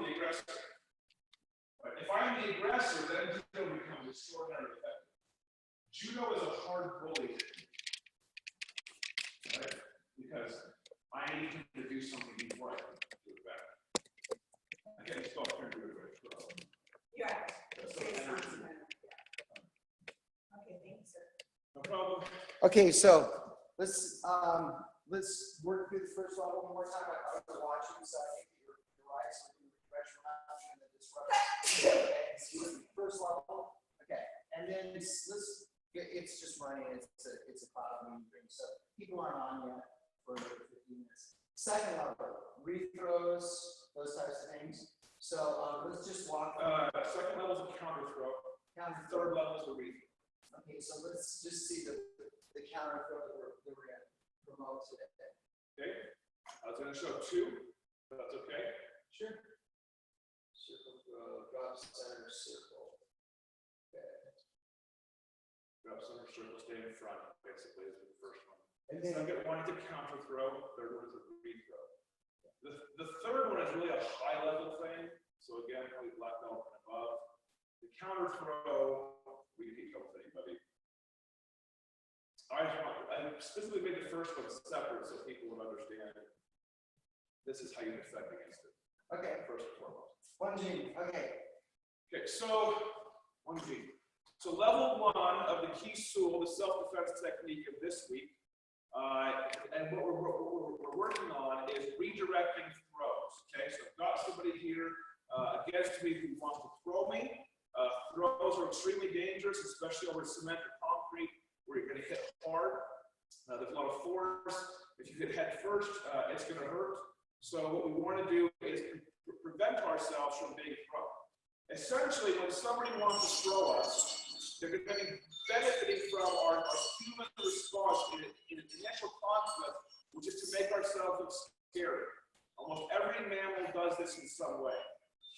the aggressor. But if I'm the aggressor, then judo becomes extraordinarily effective. Judo is a hard bully technique, right? Because I need him to do something before I can do it better. Okay, let's go up here and do it right. Yeah. Okay, thank you, sir. no problem. Okay, so let's work through the first level one more time. I was watching, so I think your eyes are going to refresh around and the disruption. Okay, so first level. Okay, and then it's just running. It's a cloud moving thing. So people aren't on yet for 15 minutes. Second level, rethrows, those types of things. So let's just walk. Second level is a counter throw. Third level is a rethrow. Okay, so let's just see the counter throw that we're going to promote today. Okay, I was going to show two. That's okay. Sure. Circle throw, drop center, circle. Okay. Drop center, circle, stay in front, basically, is the first one. And then Second one is a counter throw. Third one is a rethrow. The third one is really a high level thing. So again, probably black belt and above. The counter throw, we can teach that with anybody. I specifically made the first one separate so people would understand this is how you defend against it. okay. First and foremost. 1G. Okay. Okay, so 1G. So level one of the key tool, the self-defense technique of this week, and what we're working on is redirecting throws. Okay, so I've got somebody here against me who wants to throw me. Throws are extremely dangerous, especially over cement or concrete, where you're going to hit hard. There's a lot of force. If you hit head first, it's going to hurt. So what we want to do is prevent ourselves from being thrown. Essentially, when somebody wants to throw us, they're going to be benefiting from our human response in an initial conflict, which is to make ourselves look scary. Almost every mammal does this in some way.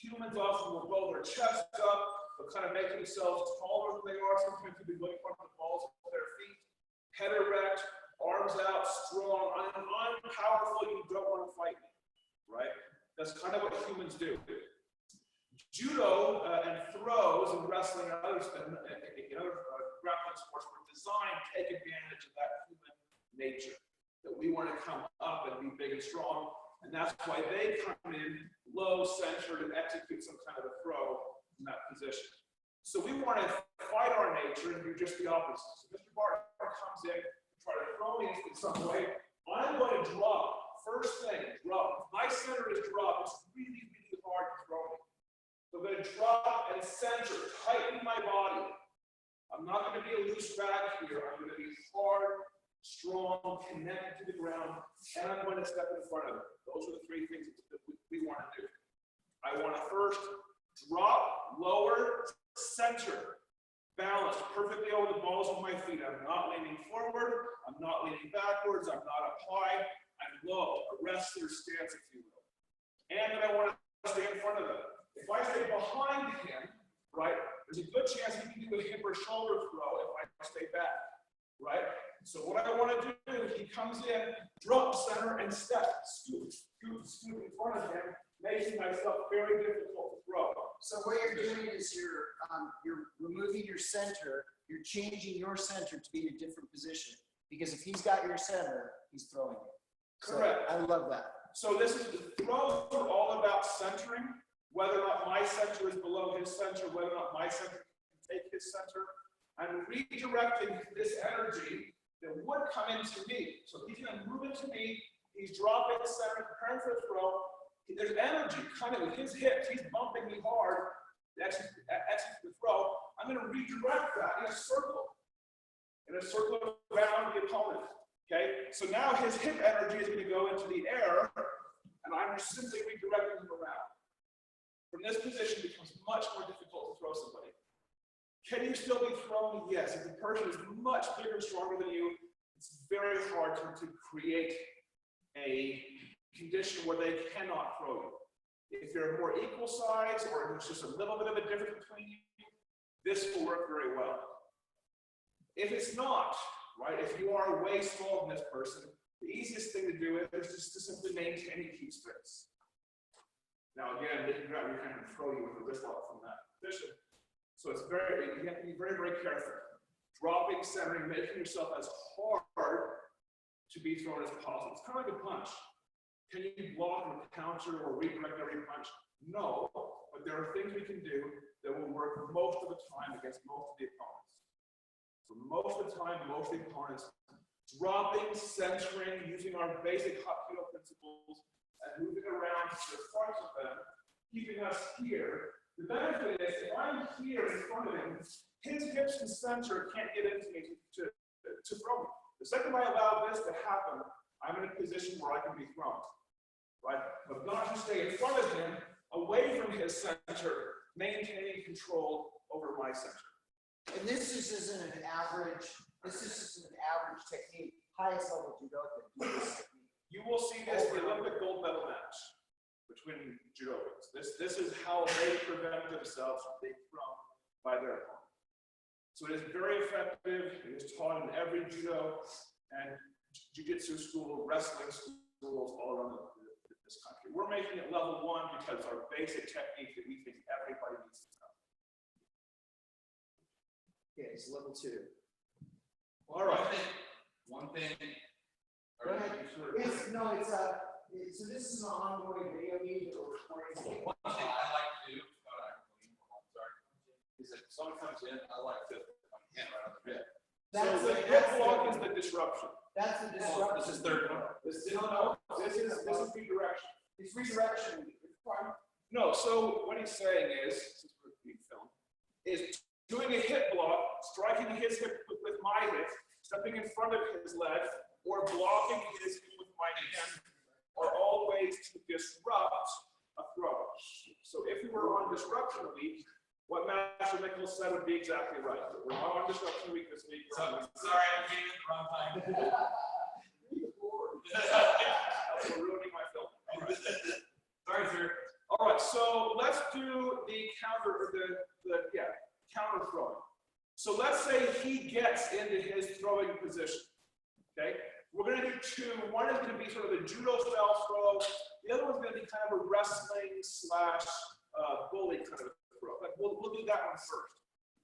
Humans often will blow their chest up, they'll kind of make themselves taller than they are. Sometimes they'll be looking for the balls of their feet, head erect, arms out, strong. I'm powerful, you don't want to fight me, right? That's kind of what humans do. Judo and throws and wrestling and other grappling sports were designed to take advantage of that human nature, that we want to come up and be big and strong, and that's why they come in low, centered, and execute some kind of a throw in that position. So we want to fight our nature and do just the opposite. So Mr. Barton comes in to try to throw me in some way. I'm going to drop. First thing, drop. If my center is dropped, it's really, really hard to throw me. So I'm going to drop and center, tighten my body. I'm not going to be a loose bag here. I'm going to be hard, strong, connected to the ground, and I'm going to step in front of it. Those are the three things that we want to do. I want to first drop, lower, center, balanced perfectly over the balls of my feet. I'm not leaning forward. I'm not leaning backwards. I'm not up high. I'm low, a wrestler stance, if you will. And then I want to stay in front of them. If I stay behind him, right, there's a good chance he can do a hip or shoulder throw if I stay back, right? So what I want to do, he comes in, drop center, and step, scoot in front of him, making myself very difficult to throw. So what you're doing is you're removing your center, you're changing your center to be in a different position. Because if he's got your center, he's throwing you. Correct. So I love that. So this is the throws are all about centering, whether or not my center is below his center, whether or not my center can take his center. I'm redirecting this energy that would come into me. So he's going to move into me, he's dropping the center, preparing for the throw. There's energy coming with his hips, he's bumping me hard, execute the throw. I'm going to redirect that in a circle around the opponent. Okay, so now his hip energy is going to go into the air, and I'm just simply redirecting him around. From this position, it becomes much more difficult to throw somebody. Can you still be thrown? Yes. If the person is much bigger and stronger than you, it's very hard to create a condition where they cannot throw you. If you're more equal size, or if there's just a little bit of a difference between you, this will work very well. If it's not, right, if you are way smaller than this person, the easiest thing to do is just to simply maintain and keep space. Now again, they can grab your hand and throw you with a wrist lock from that position. So it's you have to be very, very careful. Dropping, centering, making yourself as hard to be thrown as possible. It's kind of like a punch. Can you block and counter or redirect every punch? No, but there are things we can do that will work most of the time against most of the opponents. So most of the time, most of the opponents, dropping, centering, using our basic hot judo principles, and moving around to the front of them, keeping us here. The benefit is, if I'm here in front of him, his hips and center can't get into me to throw me. The second I allow this to happen, I'm in a position where I can be thrown. Right? But not to stay in front of him, away from his center, maintaining control over my center. And this just isn't an average, technique, highest level judoka do this technique. You will see this in the Olympic gold medal match between judokans. This is how they prevent themselves from being thrown by their opponent. So it is very effective. It is taught in every judo and jiu-jitsu school, wrestling schools all around this country. We're making it level 1 because it's our basic technique that we think everybody needs to know. Okay, it's level 2. All right. One thing. Go ahead. Yes, no, so this is an ongoing video meeting that we're recording. One thing I like to do, is if someone comes in, I like to put my hand right on the bed. So the hip block is the disruption. That's the disruption. This is third one. This is redirection. It's redirection. No, so what he's saying is, since we're being filmed, is doing a hip block, striking his hip with my hip, stepping in front of his leg, or blocking his hip with my hand, are all ways to disrupt a throw. So if we were on disruption week, what Master Nichols said would be exactly right. We're not on disruption week this week. Sorry, I came in the wrong time. We're ruining my film. All right. Sorry, sir. All right, so let's do the counter, or counter throwing. So let's say he gets into his throwing position. Okay, we're going to do 2. One is going to be sort of a judo style throw. The other one's going to be kind of a wrestling / bully kind of throw. But we'll do that one first.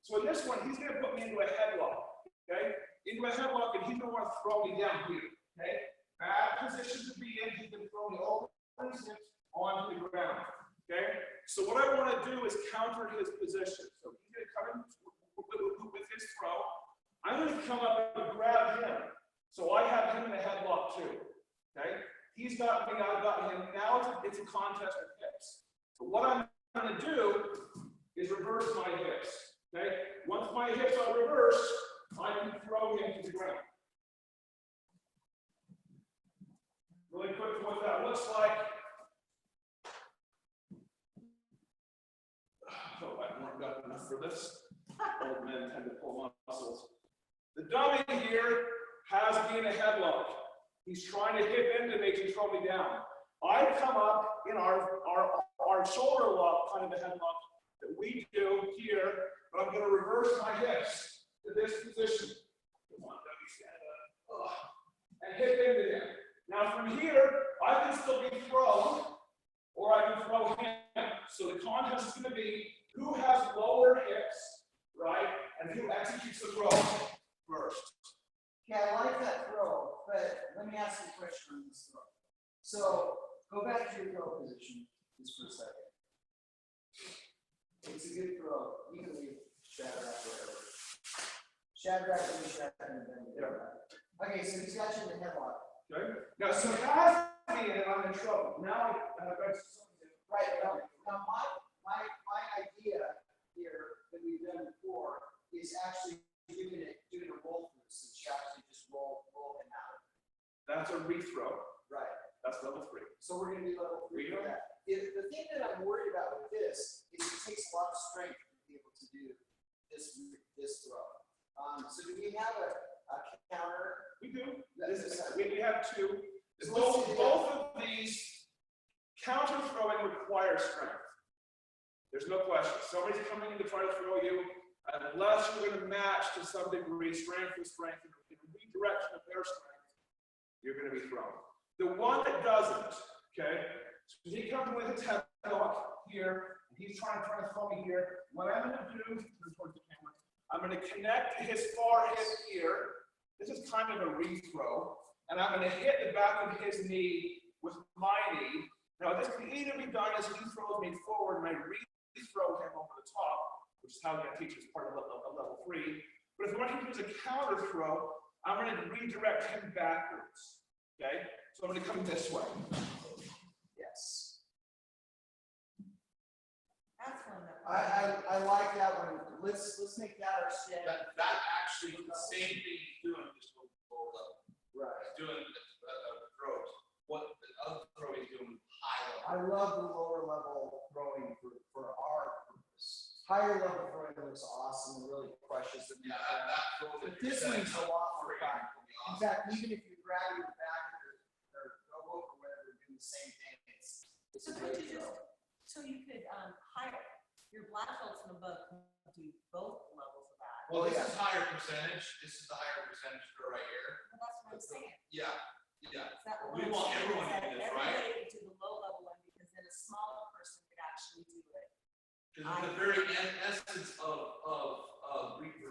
So in this one, he's going to put me into a headlock. Okay, into a headlock, and he's going to want to throw me down here. Okay, bad position to be in. He's going to throw me over his hips onto the ground. Okay, so what I want to do is counter his position. So he's going to come in with his throw. I'm going to come up and grab him. So I have him in a headlock too. Okay, he's got me, I've got him. Now it's a contest of hips. So what I'm going to do is reverse my hips. Okay, once my hips are reversed, I can throw him to the ground. Really quick to what that looks like. Oh, I've not got enough for this. Old men tend to pull muscles. The dummy here has me in a headlock. He's trying to hit into me to throw me down. I come up in our shoulder lock, kind of a headlock that we do here, but I'm going to reverse my hips to this position. Come on, dummy, stand up. And hit into him. Now from here, I can still be thrown, or I can throw him. So the contest is going to be who has lower hips, right, and who executes the throw first. Okay, I like that throw, but let me ask you a question on this throw. So go back to your throw position just for a second. It's a good throw. You can leave Shadrach wherever. Shadrach and Shadrach. Yeah. Okay, so he's got you in the headlock. Okay. Now, so has me and I'm in trouble. Now I've got something. Right. Now my idea here that we've done before is actually doing a roll through, so you actually just roll him out. That's a rethrow. Right. That's level 3. So we're going to do level 3 Rethrow. for that. The thing that I'm worried about with this is it takes a lot of strength to be able to do this throw. So do we have a counter? We do. That's We have 2. So Both of these counter throwing requires strength. There's no question. Somebody's coming in to try to throw you, unless you're going to match to some degree strength with strength in redirection of their strength, you're going to be thrown. The one that doesn't, okay? So he comes with his headlock here, and he's trying to throw me here. What I'm going to do, turn towards the camera, I'm going to connect his far hip here. This is kind of a re-throw, and I'm going to hit the back of his knee with my knee. Now, this can either be done as he throws me forward, and I re-throw him over the top, which is how I'm going to teach as part of level 3. But if I want him to use a counter throw, I'm going to redirect him backwards. Okay? So I'm going to come this way. Yes. That's one that. I like that one. Let's make that our step. That actually is the same thing he's doing, just a lower level. Right. He's doing throws. What the other throw he's doing high level. I love the lower level throwing for our purpose. Higher level throwing looks awesome and really crushes them. Yeah, that throw. But this one's a lot more fun. In fact, even if you grab your back or go over whatever, do the same thing. It's a So could great you throw. so you could hire your black belts and above do both levels of that. Well, this Yeah. is higher percentage. This is the higher percentage throw right here. Well, that's what I'm saying. Yeah, yeah. Is that what We I'm want saying? everyone Is to that do this, right? everybody could do the low level one because then a smaller person could actually do it. Because the very essence of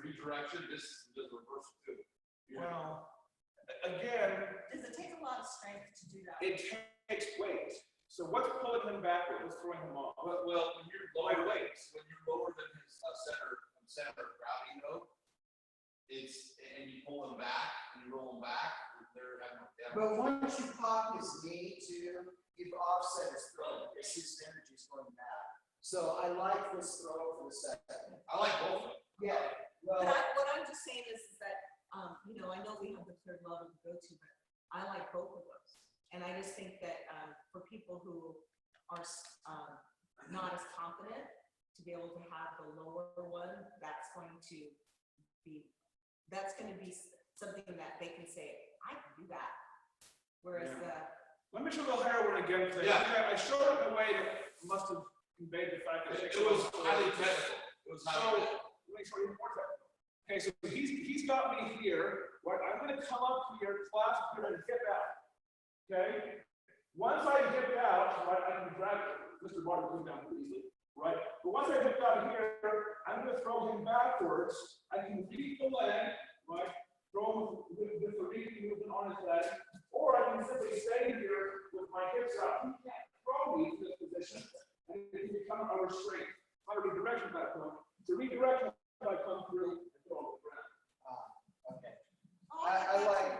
redirection, this is the reversal too. Well, again, Does it take a lot of strength to do that? it takes weight. So what's pulling him backward? What's throwing him off? Well, when you're lower than his center of gravity node, and you pull him back and you roll him back, they're having But once you pop his knee too, you've offset his throw because his energy's going back. So I like this throw for the second. I like both of them. Yeah. Well, What I'm just saying is that, I know we have the third level to go to, but I like both of those. And I just think that for people who are not as confident, to be able to have the lower one, that's going to be something that they can say, I can do that. Whereas Let me show the higher one again. Because Yeah. I showed it in a way that must have conveyed the fact that It was highly technical. It was highly technical. Let me show you more technical. Okay, so he's got me here. Right, I'm going to come up here, clasp here, and hip out. Okay. Once I hip out, right, I can drag Mr. Barton down pretty easily. Right. But once I hip out here, I'm going to throw him backwards. I can reach the leg, right? Throw him with the reaching movement on his leg, or I can simply stay here with my hips out. He can't throw me to this position, and it can become a restraint. Not a redirection by point. It's a redirection by come through and go over the ground. okay. Oh, I like.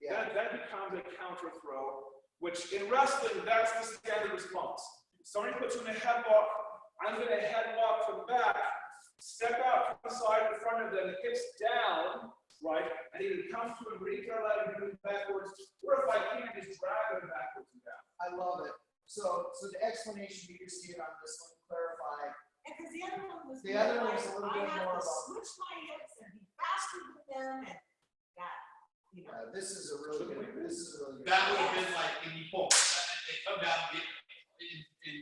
Yeah. That becomes a counter throw, which in wrestling, that's the standard response. Somebody puts you in a headlock, I'm going to headlock from back, step out from the side in front of them, hips down, right? And either come to and reach our leg and move backwards, or if I can, just drag them backwards and down. I love it. So the explanation you just gave on this one, clarify. because the other one was. The other one was a little I bit have more to about- switch my hips and be faster than them and that, This is a really good. That would have been like, and you pull, they come down and get.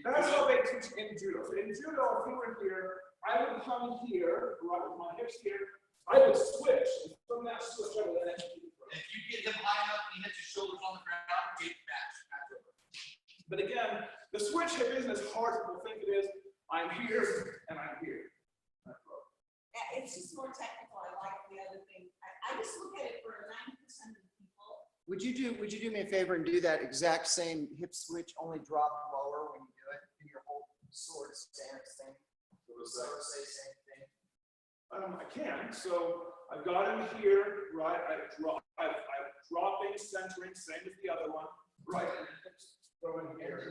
That's how they teach in judo. So in judo, if you were here, I would come here, right with my hips here, I would switch. And from that switch, I would then execute the throw. If you get him high enough and he hits his shoulders on the ground, get match over. But again, the switch hip isn't as hard as people think it is. I'm here and I'm here. It's just more technical. I like the other thing. I just look at it for 90% of the people. Would you do me a favor and do that exact same hip switch, only drop lower when you do it, and your whole sword stance thing? So say same thing. I can. So I've got him here, right? I'm dropping, centering, same as the other one, right? And then throwing here.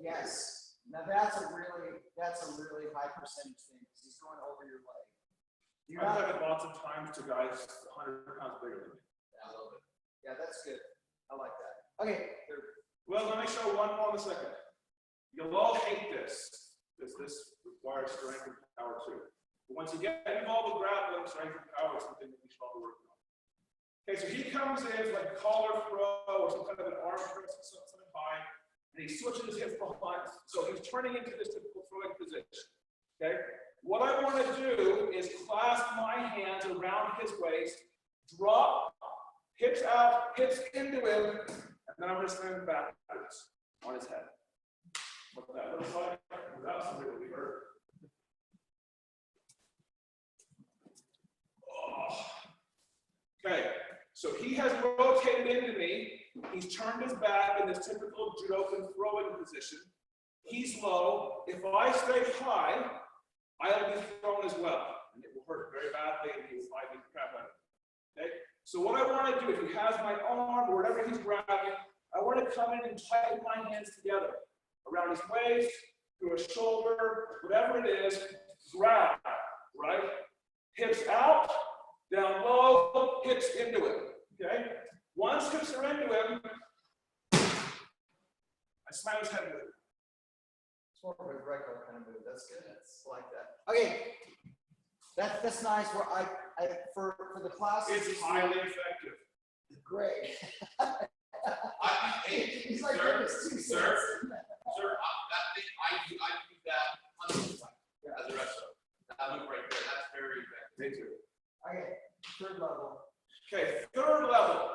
Yes. Now that's a really high percentage thing because he's going over your leg. You're I've not, done it lots of times to guys 100 pounds bigger than me. I love it. yeah, that's good. I like that. Okay. Well, let me show one more in a second. You'll all hate this. This requires strength and power too. But once you get involved with grappling, strength and power is something that we should all be working on. Okay, so he comes in like a collar throw or some kind of an arm press, something high, and he switches his hips behind. So he's turning into this typical throwing position. Okay? What I want to do is clasp my hands around his waist, drop, hips out, hips into him, and then I'm going to stand backwards on his head. looks like without somebody will be hurt. Oh. Okay, so he has rotated into me. He's turned his back in this typical judokan throwing position. He's low. If I stay high, I'll be thrown as well. And it will hurt very badly and he will fight the crap out of me. Okay? So what I want to do, if he has my arm or whatever he's grabbing, I want to come in and tighten my hands together around his waist, through his shoulder, whatever it is, grab, right? Hips out, down low, hips into him. Okay? Once hips are into him, I smash his head with it. It's more of a Greco kind of move. That's good. That's like that. Okay. That's nice. Where I for the classes. It's highly effective. Great. Hey, He's like, sir, "Goodness, 2 sir, cents." that thing, I do that hundreds of times as a wrestler. That move right there, that's very effective. Me too. Okay, third level. Okay, third level.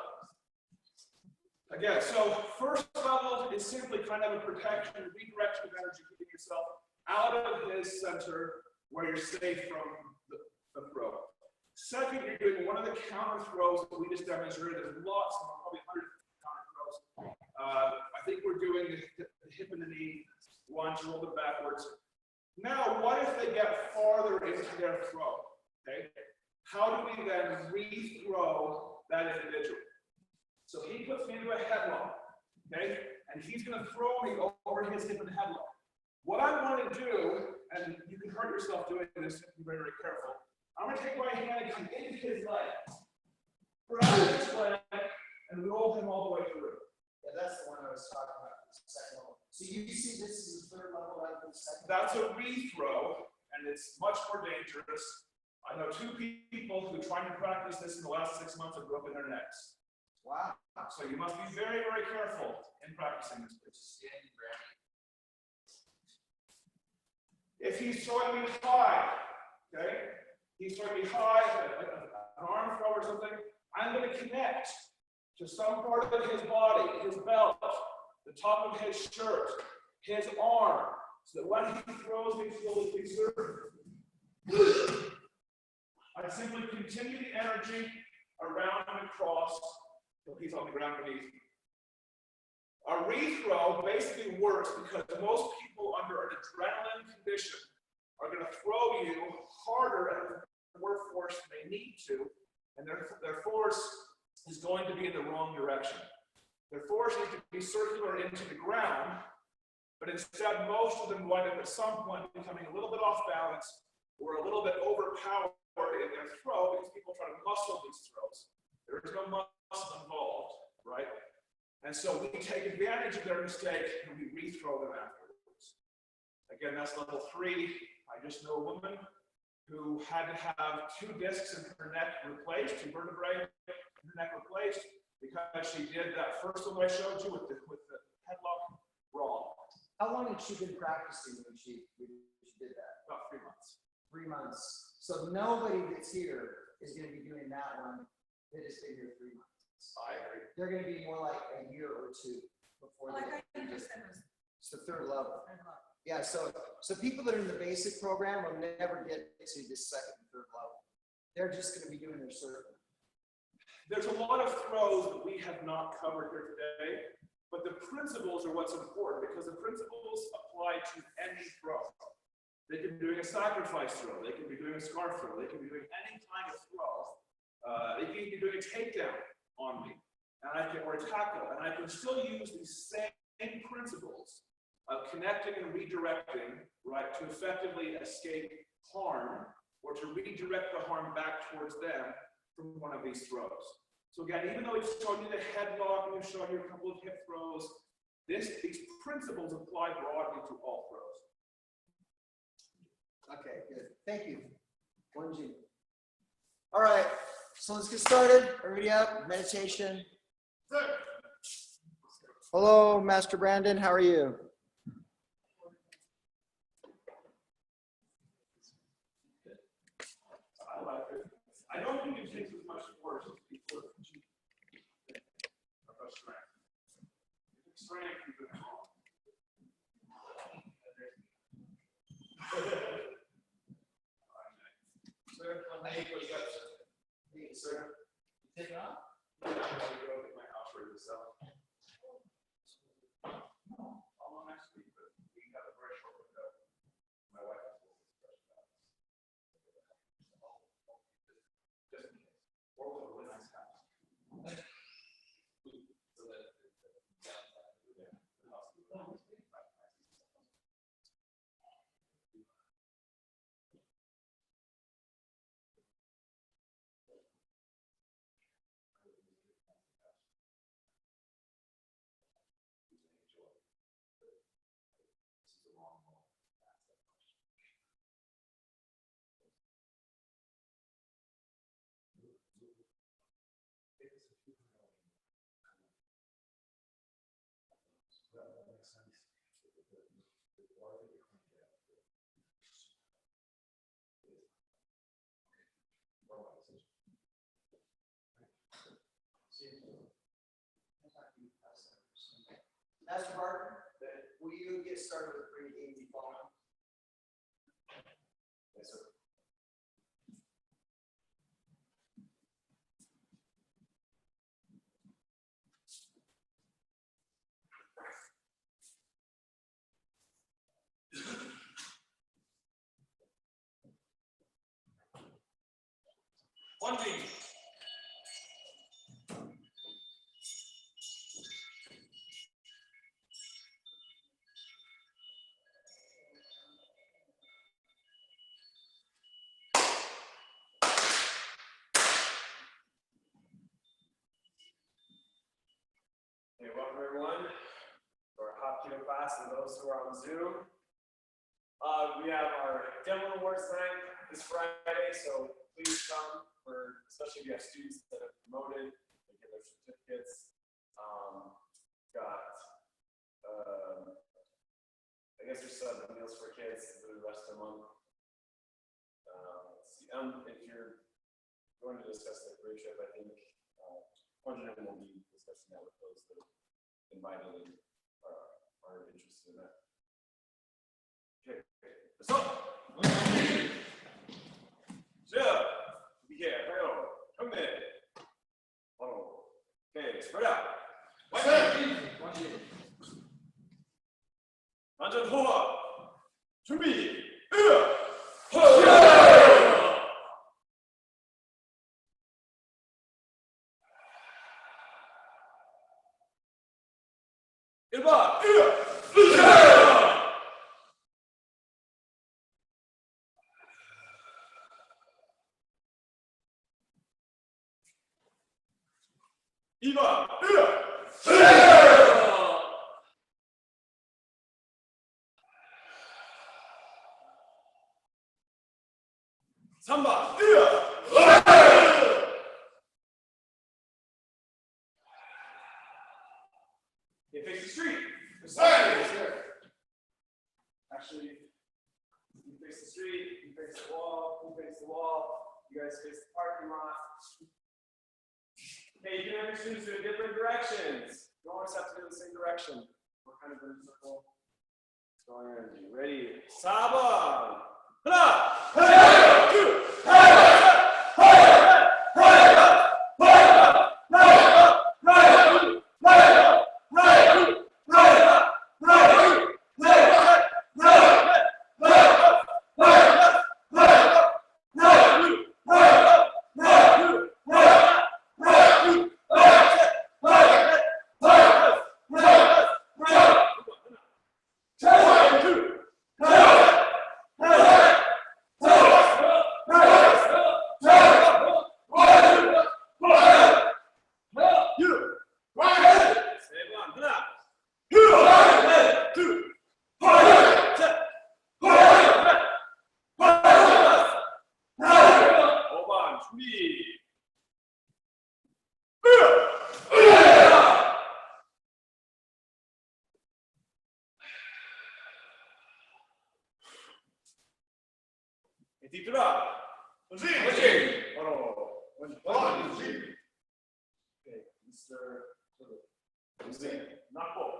Again, so first level is simply kind of a protection, redirection of energy, keeping yourself out of his center where you're safe from the throw. Second, you're doing one of the counter throws that we just demonstrated. There's lots, probably hundreds of counter throws. I think we're doing the hip and the knee one to roll it backwards. Now, what if they get farther into their throw? Okay, how do we then re-throw that individual? So he puts me into a headlock, okay? And he's going to throw me over his hip and headlock. What I want to do, and you can hurt yourself doing this, be very, very careful. I'm going to take my hand and come into his leg, grab his leg, and roll him all the way through. Yeah, that's the one I was talking about. The second level. So you see this is the third level rather than the second. That's a re-throw, and it's much more dangerous. I know 2 people who tried to practice this in the last 6 months have broken their necks. Wow. So you must be very, very careful in practicing this. Standing ground. If he's throwing me high, okay, he's throwing me high, an arm throw or something, I'm going to connect to some part of his body, his belt, the top of his shirt, his arm, so that when he throws me, he'll be served. I simply continue the energy around and across until he's on the ground beneath me. A re-throw basically works because most people under an adrenaline condition are going to throw you harder and more force than they need to, and their force is going to be in the wrong direction. Their force needs to be circular into the ground, but instead most of them wind up at some point becoming a little bit off balance or a little bit overpowered in their throw because people try to muscle these throws. There is no muscle involved, right? And so we take advantage of their mistake and we re-throw them afterwards. Again, that's level 3. I just know a woman who had to have 2 discs in her neck replaced, 2 vertebrae in her neck replaced, because she did that first one I showed you with the headlock wrong. How long had she been practicing when she did that? About 3 months. 3 months. So nobody that's here is going to be doing that one that has been here 3 months. I agree. They're going to be more like a year or 2 before Like they. I just said, was It's the third level. third level. Yeah, so people that are in the basic program will never get to this second and third level. They're just going to be doing their circle. There's a lot of throws that we have not covered here today, but the principles are what's important because the principles apply to any throw. They can be doing a sacrifice throw, they can be doing a scarf throw, they can be doing any kind of throw. They can be doing a takedown on me, or a tackle, and I can still use these same principles of connecting and redirecting, right, to effectively escape harm or to redirect the harm back towards them from one of these throws. So again, even though we've shown you the headlock and we've shown you a couple of hip throws, these principles apply broadly to all throws. Okay, good. Thank you. 1G. All right, so let's get started. Everybody up? Meditation. Hello, Master Brandon. How are you? I like it. I don't think it takes as much force as people of strength. Strength, you can Master Barton, will you get started with bringing the phone up? Yes, sir. One thing. Hey, welcome everyone to our Hop Keto class and those who are on Zoom. We have our demo awards tonight this Friday, so please come for, especially if you have students that have promoted, they get their certificates. I guess there's some meals for kids for the rest of the month. Let's see, if you're going to discuss the career trip, I think one of them will be discussing that with those that invited and are interested in that. Okay, let's go. Come in. Okay, spread out. 완전 호흡. 준비. 이번 삼번 You face the street. Actually, you face the street, you face the wall, you face the wall, you guys face the parking lot. Okay, you can have your students do it different directions. You don't always have to go in the same direction. What kind of in a circle? Strong energy. Ready? 4번. 하나, 둘, 뒤돌아. 원지. Okay, Mr. 원지. Knock ball.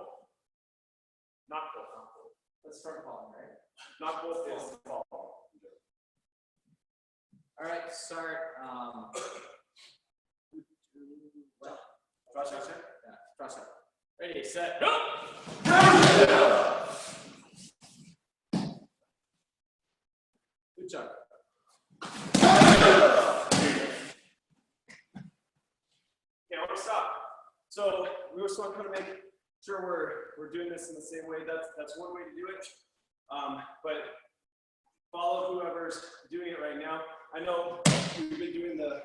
Let's start calling, right? Knock ball is the ball. All right, start. Trust. Ready, set, go! Good job. Okay, I want to stop. So we just want to kind of make sure we're doing this in the same way. That's one way to do it. But follow whoever's doing it right now. I know we've been doing the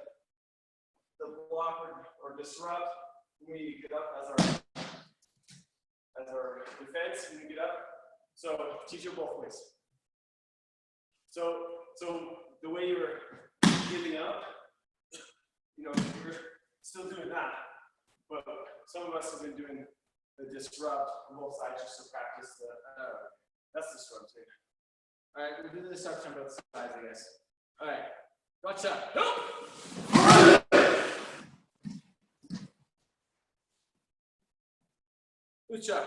block or disrupt when we get up as our defense when we get up. So teach it both ways. So the way you were giving up, you were still doing that, but some of us have been doing the disrupt on both sides just to practice that's the disrupt too. All right, we'll do the disrupt on both sides, I guess. All right, gotcha. Good job.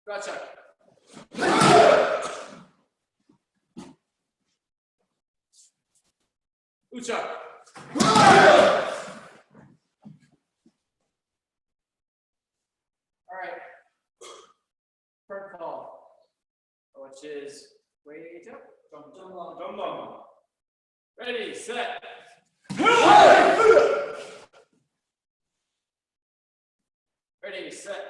Gotcha. Ucha. All right. Third call, which is wait up. Jump on. Ready, set. Ready, set.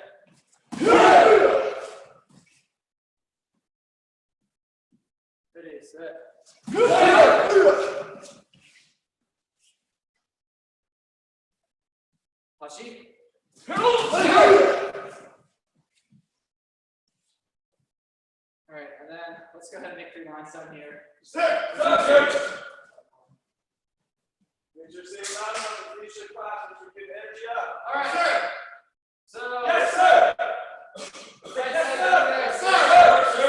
Ready, set. Hashi. All right, and then let's go ahead and make 3 lines down here. Make sure say loud enough to finish your class, which will get energy up. All right, sir. So. Yes, sir. Right Yes, side sir. down there. Yes, Sir. sir. Sir. You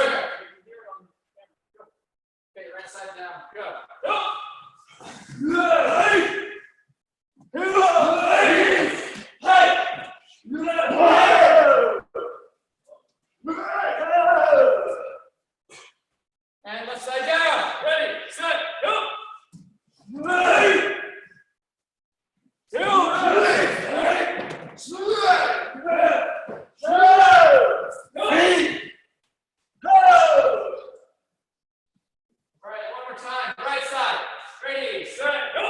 can hear it on camera. Go. Okay, right side down. Go. And left side down. Ready, set, go. All right, one more time. Right side. Ready, set, go.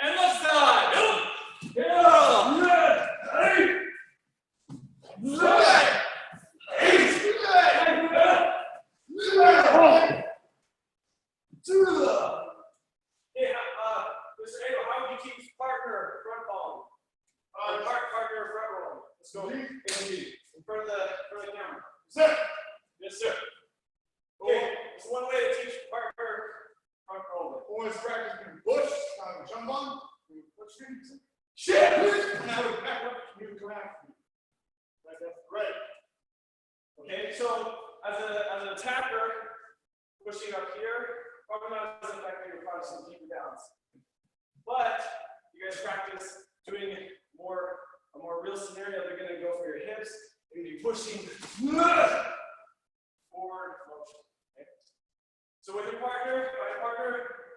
And left side. Hey, Mr. Abel, how would you teach partner front palm? Partner front roll. Let's go. In front of the camera. Sir. Yes, sir. Okay, it's one way to teach partner front roll. Always practicing push, jump on, push things. Shit! Now we back up, you come after me. Like that, right. Okay, so as an attacker, pushing up here, probably not as effective, you'll probably some deeper downs. But you guys practice doing a more real scenario, they're gonna go for your hips, they're gonna be pushing forward motion. Okay? So with your partner,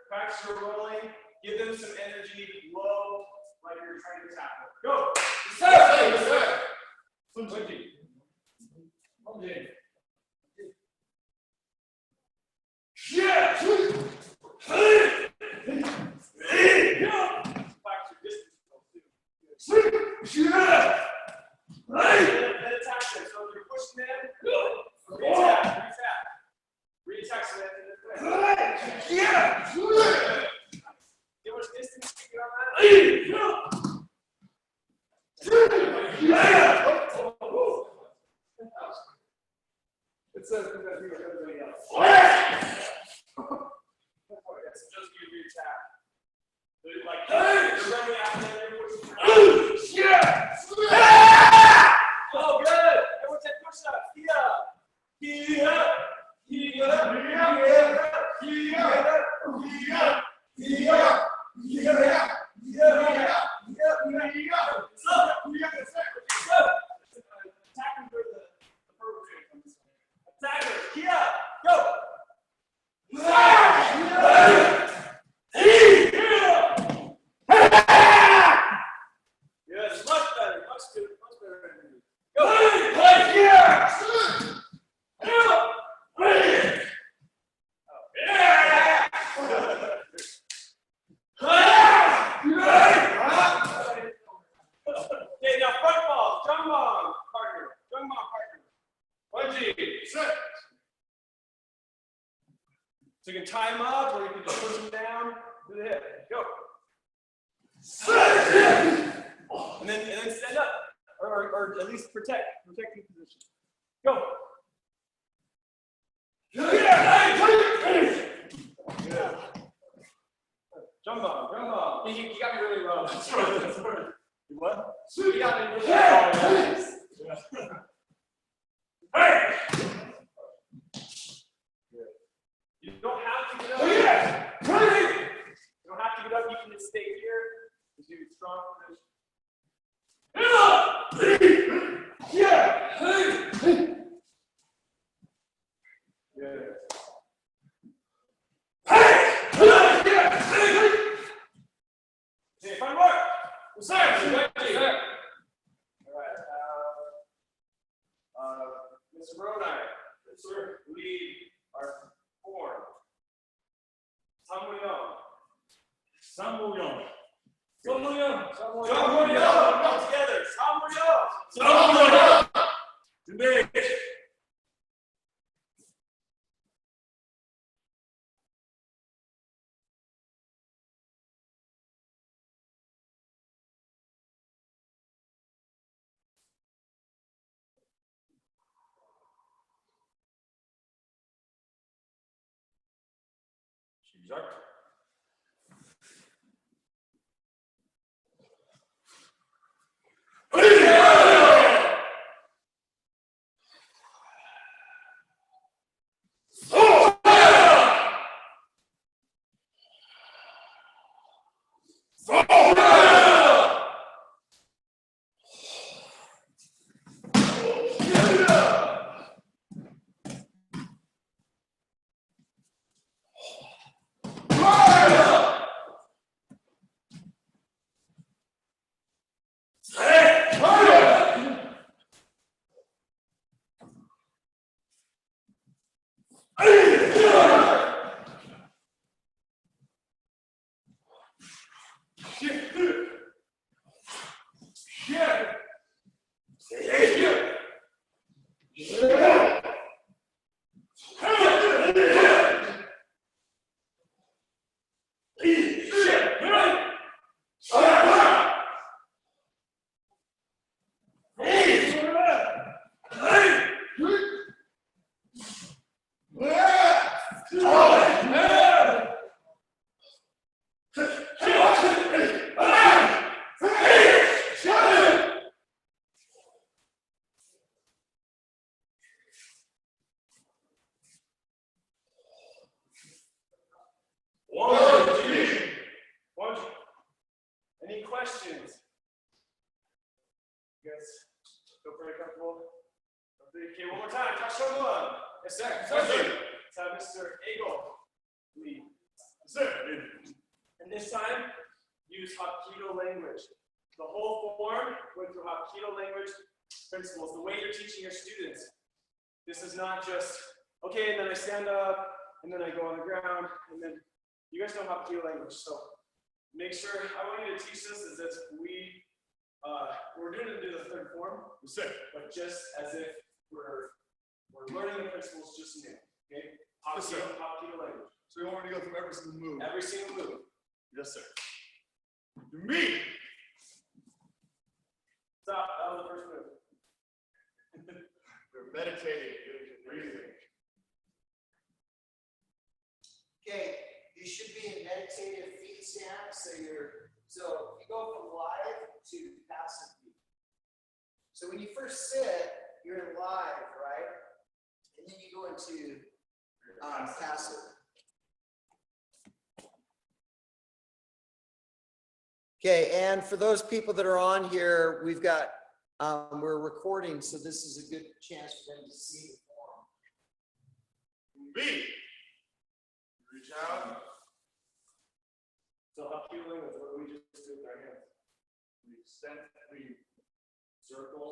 practice your rolling, give them some energy, low, like you're trying to tackle. Go! Sir. Sir. Swing. Yeah! Practice your distance. Then attack them. So if you're pushing them, re-attack. So that. Get much distance you get on that? It says that everybody else. Just give you attack. Like, you're running after them, you're pushing. Oh, good. Everyone take push up. Attacking for the perpetrator on this one. Attacker, Kia, go! Yes, much better, much better. Go! Okay, now front ball, jump on, partner. 1G. So you can tie them up, or you can just push them down to the hip. Go. And then stand up, or at least protect your position. Go. Good. Jump on. You got me really low. That's right. You what? Yeah. Hey! You don't have to get up. Oh, yeah! You don't have to get up. You can just stay here. Just do strong position. Yeah! Hey, fun work. What's that? All right. Mr. Rodine, sir, lead our form. Samuel. Together. Today. Exact. Any questions? You guys feel pretty comfortable? Okay, one more time. Touch someone. Yes, sir. Yes, sir. Let's have Mr. Eagle lead. Sir. And this time, use Hapkido language. The whole form went through Hapkido language principles, the way you're teaching your students. This is not just, okay, and then I stand up, and then I go on the ground, and then you guys know Hapkido language, so make sure, I want you to teach this as if we're doing it to the third form, but just as if we're learning the principles just new, okay? Yes, sir. Hapkido language. So you want me to go through every single move? Every single move. Yes, sir. To me. Stop, that was the first move. We're meditating, breathing. Okay, you should be in meditative feet stand. So you go from live to passive feet. So when you first sit, you're in live, right? And then you go into passive. Okay, and for those people that are on here, we've got, we're recording, so this is a good chance for them to see the form. Me. Reach out. So Hapkido language, what do we just do with our hands? We extend. We Circle,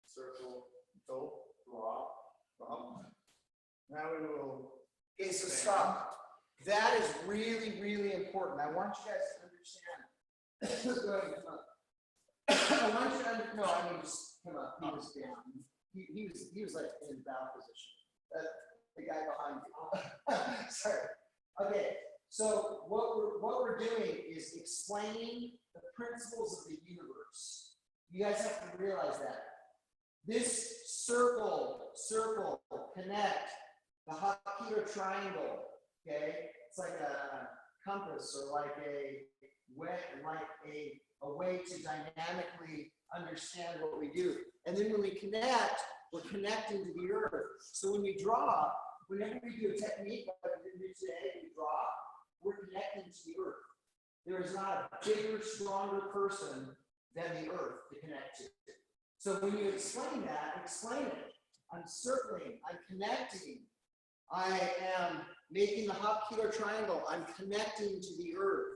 circle, drop. Now we will. Okay, so stop. That is really, really important. I want you guys to understand. Go ahead, come up. I want you to no, I mean just come up. He was down. He was like in bow position. The guy behind you. Sorry. Okay, so what we're doing is explaining the principles of the universe. You guys have to realize that. This circle, connect, the Hapkido triangle, okay? It's like a compass or like a a way to dynamically understand what we do. And then when we connect, we're connecting to the earth. So when we draw, whenever we do a technique like we do today, we draw, we're connecting to the earth. There is not a bigger, stronger person than the earth to connect to. So when you explain that, explain it. I'm circling, I'm connecting. I am making the Hyug triangle. I'm connecting to the earth.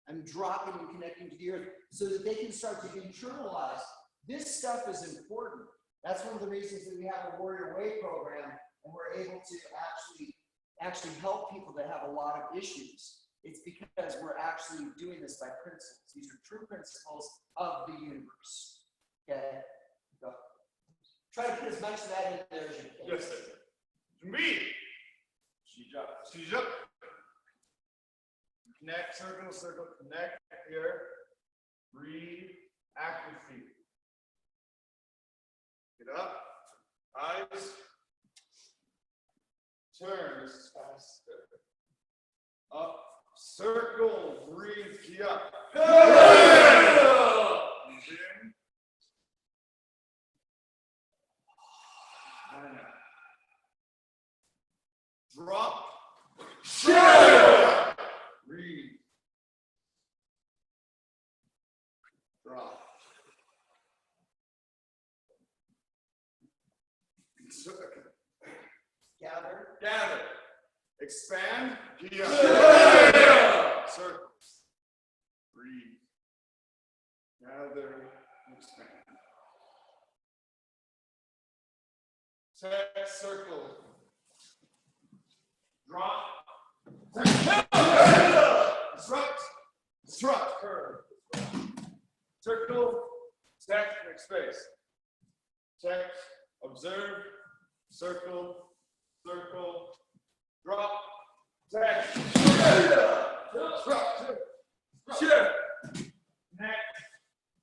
I'm dropping and connecting to the earth so that they can start to internalize. This stuff is important. That's one of the reasons that we have a Warrior Way program, and we're able to actually help people that have a lot of issues. It's because we're actually doing this by principles. These are true principles of the universe. Okay? Go. Try to put as much of that in there as you can. Yes, sir. 준비. 시작. 시작. Connect, circle, circle, connect here. Breathe, active feet. Get up. Eyes. Turn. This is faster. Up. Circle. Breathe. Key up. Breathe in. Drop. Breathe. Drop. Gather. Gather. Expand. Here. Circles. Breathe. Gather. Expand. Set. Circle. Drop. Disrupt. Disrupt. Curve. Circle. Stack. Next space. Check. Observe. Circle. Circle. Drop. Stack. Disrupt. Shift. Next.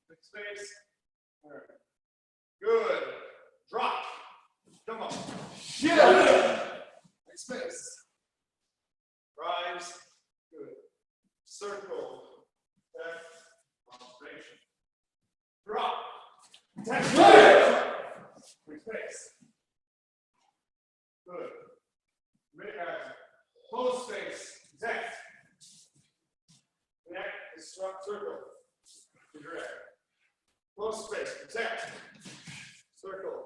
Next space. Good. Drop. Come on. Shift. Next space. Rise. Good. Circle. Back. Observation. Drop. Tap. Space. Good. Close space. Protect. Connect. Disrupt. Circle. Direct. Close space. Protect. Circle.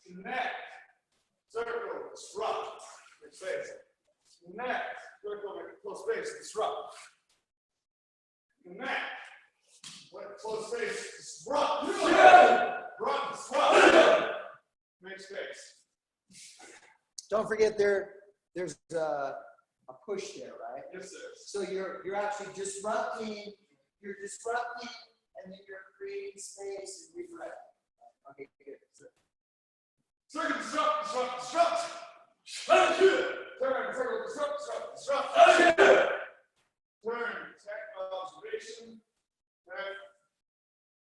Connect. Circle. Disrupt. Space. Connect. Circle. Make a close space. Disrupt. Connect. Close space. Disrupt. Disrupt. Disrupt. Make space. Don't forget there's a push there, right? Yes, sir. So you're actually disrupting, and then you're creating space and redirecting. Okay, good. Circle. Disrupt. Disrupt. Disrupt. Turn. Circle. Disrupt. Disrupt. Disrupt. Turn. Tech observation. Tech.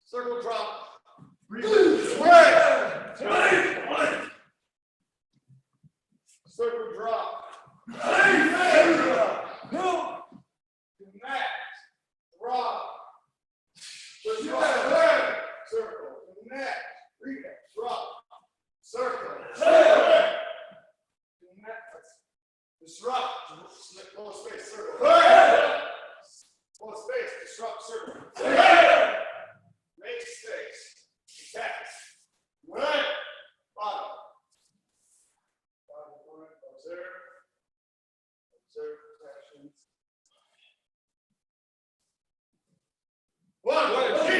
Circle. Drop. Breathe. Square. Turn. Circle. Drop. Connect. Drop. Circle. Connect. Drop. Circle. Connect. Disrupt. Close space. Circle. Close space. Disrupt. Circle. Make space. Protect. Right. Bottom. Bottom point. Observe. Observe protections. One, G.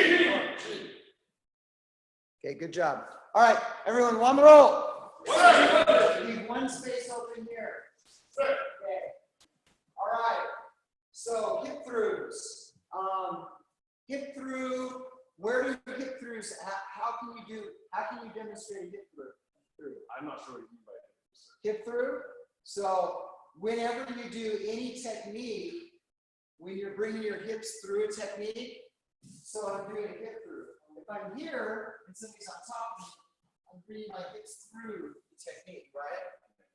Okay, good job. All right, everyone, on the roll. Leave one space open here. Okay. All right. So hip throughs. Hip through. Where do hip throughs? How can you demonstrate a hip through? I'm not sure what you mean by Hip through. So whenever you do any technique, when you're bringing your hips through a technique, so I'm doing a hip through. If I'm here and somebody's on top of me, I'm bringing my hips through the technique, right?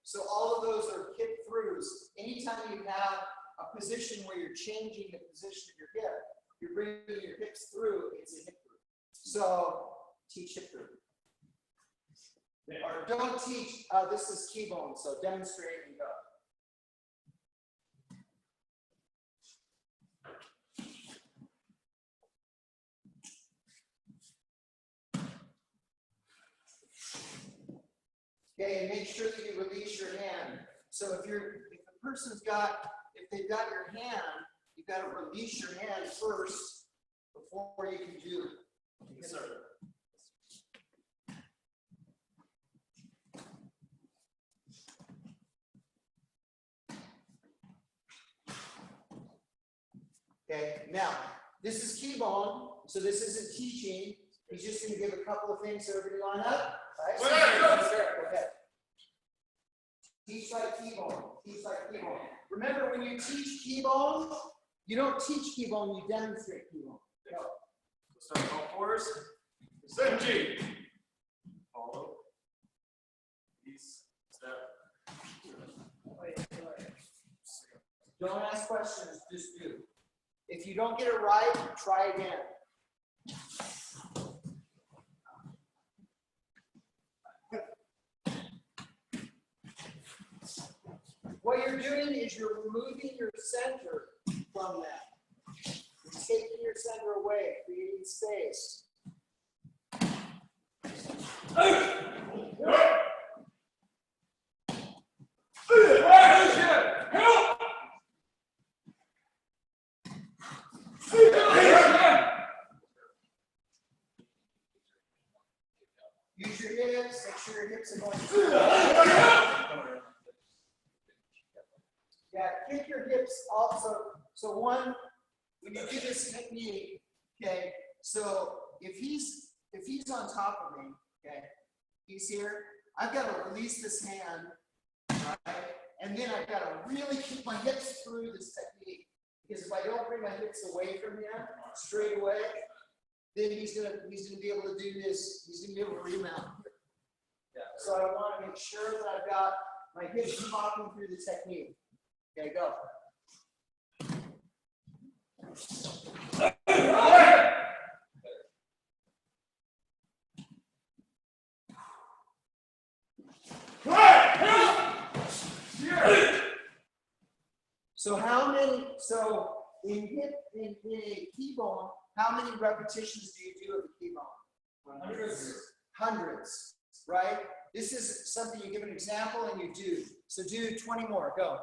So all of those are hip throughs. Anytime you have a position where you're changing the position of your hip. You're bringing your hips through, it's a hip through. So teach hip through. Or don't teach, this is T-bone, so demonstrate and go. Okay, and make sure that you release your hand. So if the person's got, if they've got your hand, you've got to release your hand first before you can do it. Yes, sir. Okay, now, this is T-bone, so this isn't teaching. He's just going to give a couple of things so everybody line up. Right? Okay. Teach like T-bone. Teach like T-bone. Remember, when you teach T-bone, you don't teach T-bone, you demonstrate T-bone. Go. Start all fours. Same G. Follow. Ease. Step. Don't ask questions, just do. If you don't get it right, try again. What you're doing is you're removing your center from that. You're taking your center away, creating space. Use your hips, make sure your hips are going. Yeah, kick your hips also. So one, when you do this technique, okay, so if he's on top of me, okay, he's here, I've got to release this hand, right? And then I've got to really keep my hips through this technique. Because if I don't bring my hips away from him straight away, then he's gonna be able to do this, he's gonna be able to remount here. Yeah. So I want to make sure that I've got my hips popping through the technique. Okay, go. So in a T-bone, how many repetitions do you do of a T-bone? Hundreds, right? This is something you give an example and you do. So do 20 more, go.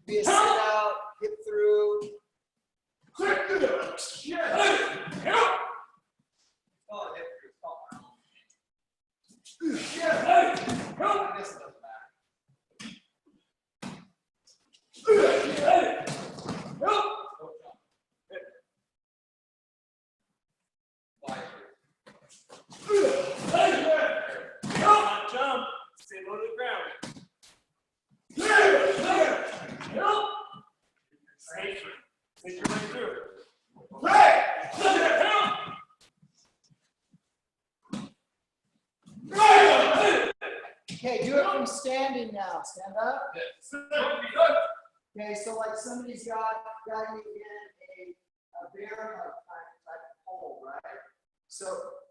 Be a sit out, hip through. Jump. Stay low to the ground. Take your way through. Okay, do it from standing now. Stand up. Okay, so like somebody's got you in a bear hug type of hold, right? So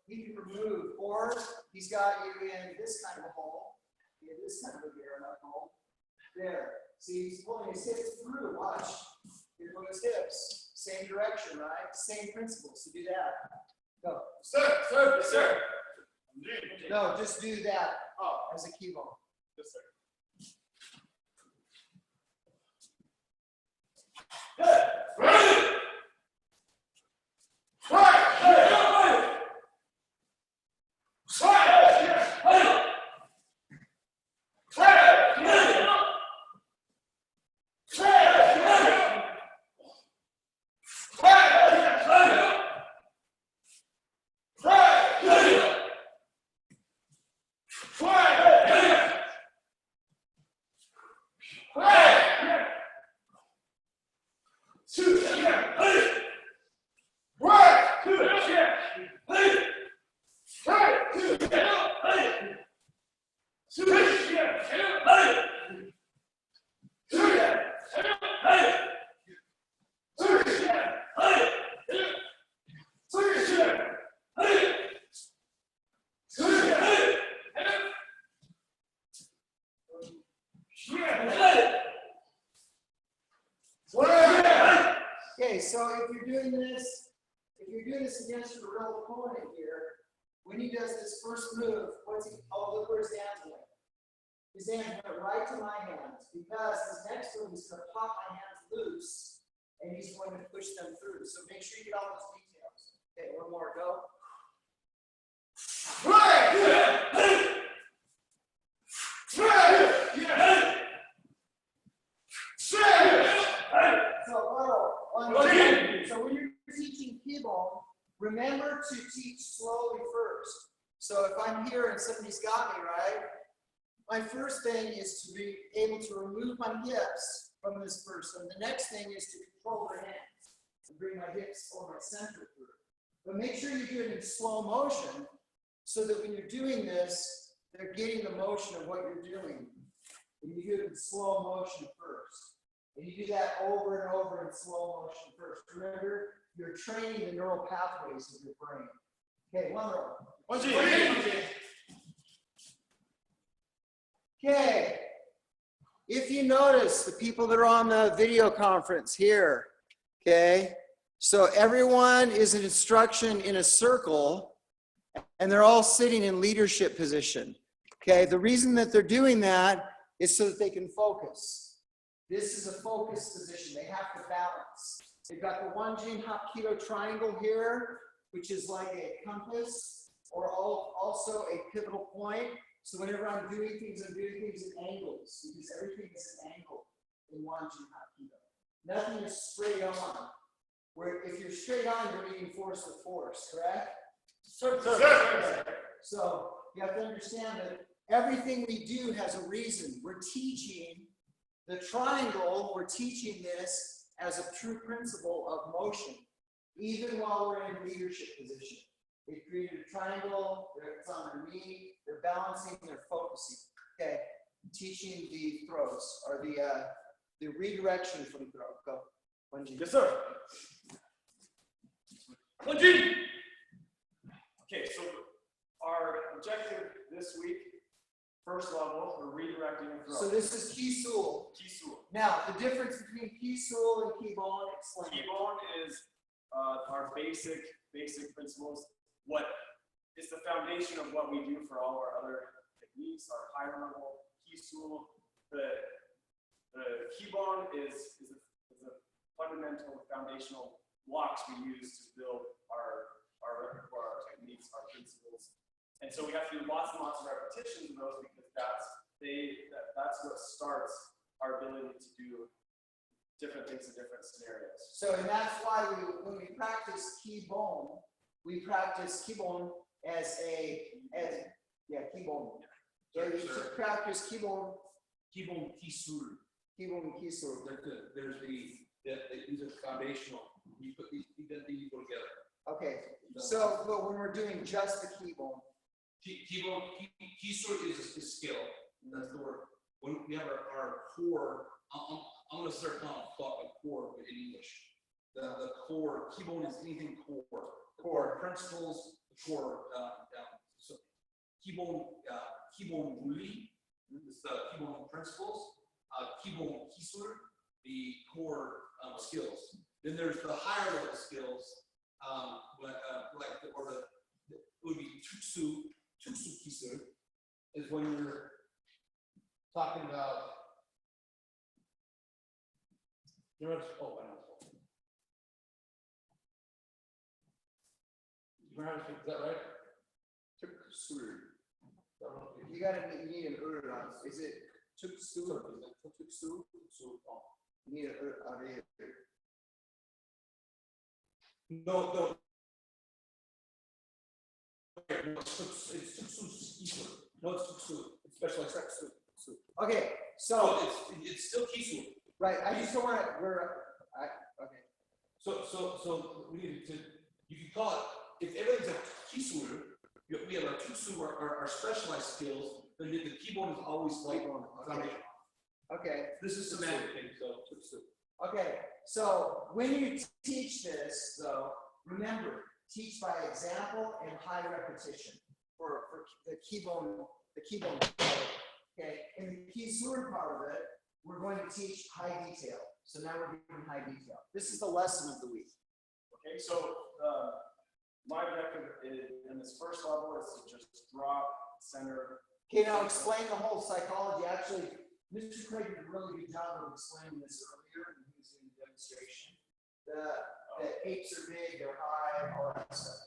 he can remove, or he's got you in this kind of a hold, in this kind of a bear hug hold. There. See, he's pulling his hips through. Watch. Here go his hips. Same direction, right? Same principle. So do that. Go. Sir. No, just do that as a keyboard. Yes, sir. so if you're doing this against your real opponent here, when he does this first move, what's he, oh, look where his hands went. His hands went right to my hands because his next move is going to pop my hands loose and he's going to push them through. So make sure you get all those details. Okay, one more, go. So when you're teaching Hyug, remember to teach slowly first. So if I'm here and somebody's got me, right? My first thing is to be able to remove my hips from this person. The next thing is to control their hands and bring my hips or my center through. But make sure you do it in slow motion so that when you're doing this, they're getting the motion of what you're doing. And you do it in slow motion first. And you do that over and over in slow motion first. Remember, you're training the neural pathways of your brain. Okay, one row. Okay. If you notice, the people that are on the video conference here, okay, so everyone is an instruction in a circle, and they're all sitting in leadership position. Okay, the reason that they're doing that is so that they can focus. This is a focus position. They have to balance. They've got the one gene Hapkido triangle here, which is like a compass, or also a pivotal point. So whenever I'm doing things in angles, because everything is an angle in one gene Hapkido. Nothing is straight on. Where if you're straight on, you're meeting force with force, correct? Sir. So you have to understand that everything we do has a reason. We're teaching the triangle, we're teaching this as a true principle of motion, even while we're in leadership position. They created a triangle, it's on their knee, they're balancing, they're focusing. Okay, teaching the throws, or the redirection from throw. Go. 1G. Yes, sir. 1G. Okay, so our objective this week, first level, we're redirecting and throw. So this is Kisul. Now, the difference between Kisul and Kibon, explain. Kibon is our basic principles. What is the foundation of what we do for all our other techniques, our higher level Kisul. The Kibon is the fundamental foundational blocks we use to build our repertoire, our techniques, our principles. And so we have to do lots and lots of repetitions of those because that's what starts our ability to do different things in different scenarios. So, and that's why when we practice Kibon, we practice Kibon as Kibon. So you should practice Kibon. Kibon Kisul. Kibon Kisul. There's these are foundational. You put these go together. Okay. So, but when we're doing just the Kibon. Kibon Kisul is skill. That's the word. When we have our core, I'm going to start calling it core in English. The core, Kibon is anything core. Core principles, core, so Kibon Ruli is the Kibon principles, Kibon Kisul, the core skills. Then there's the higher level skills, it would be Tuksu Kisul, is when you're talking about, I know. Is that right? Tuksu. You need an ur. Is it Tuksu? Tuksu? You need an ur. No. It's Tuksu. No, it's Tuksu. It's specialized Tuksu. Okay, so no, it's still Kisu. Right. I just don't want to. Okay. So we need to. You can call it. If everything's a Kisu, we have our Tuksu, our specialized skills. Then the keyboard is always like foundation. Okay. This is semantic thing. So Tuksu. Okay. So when you teach this, though, remember, teach by example and high repetition for the keyboard. Okay. In the Kisur part of it, we're going to teach high detail. So now we're getting high detail. This is the lesson of the week. Okay, so my objective in this first level is to just drop, center. Okay, now explain the whole psychology. Actually, Mr. Craig did a really good job of explaining this earlier when he was doing the demonstration. The apes are big, they're high, all that stuff.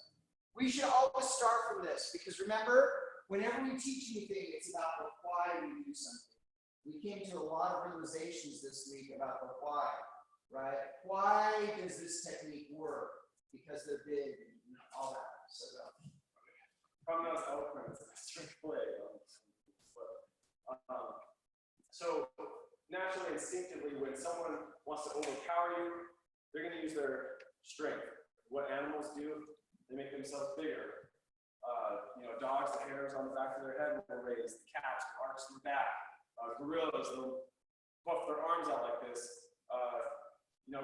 We should always start from this because remember, whenever we teach anything, it's about the why we do something. We came to a lot of realizations this week about the why, right? Why does this technique work? Because they're big and all that. I'm not as eloquent as Mr. Clay. So naturally, instinctively, when someone wants to overpower you, they're going to use their strength. What animals do, they make themselves bigger. Dogs, the hairs on the back of their head when they're raised. The cats arch their back. Gorillas, they'll puff their arms out like this.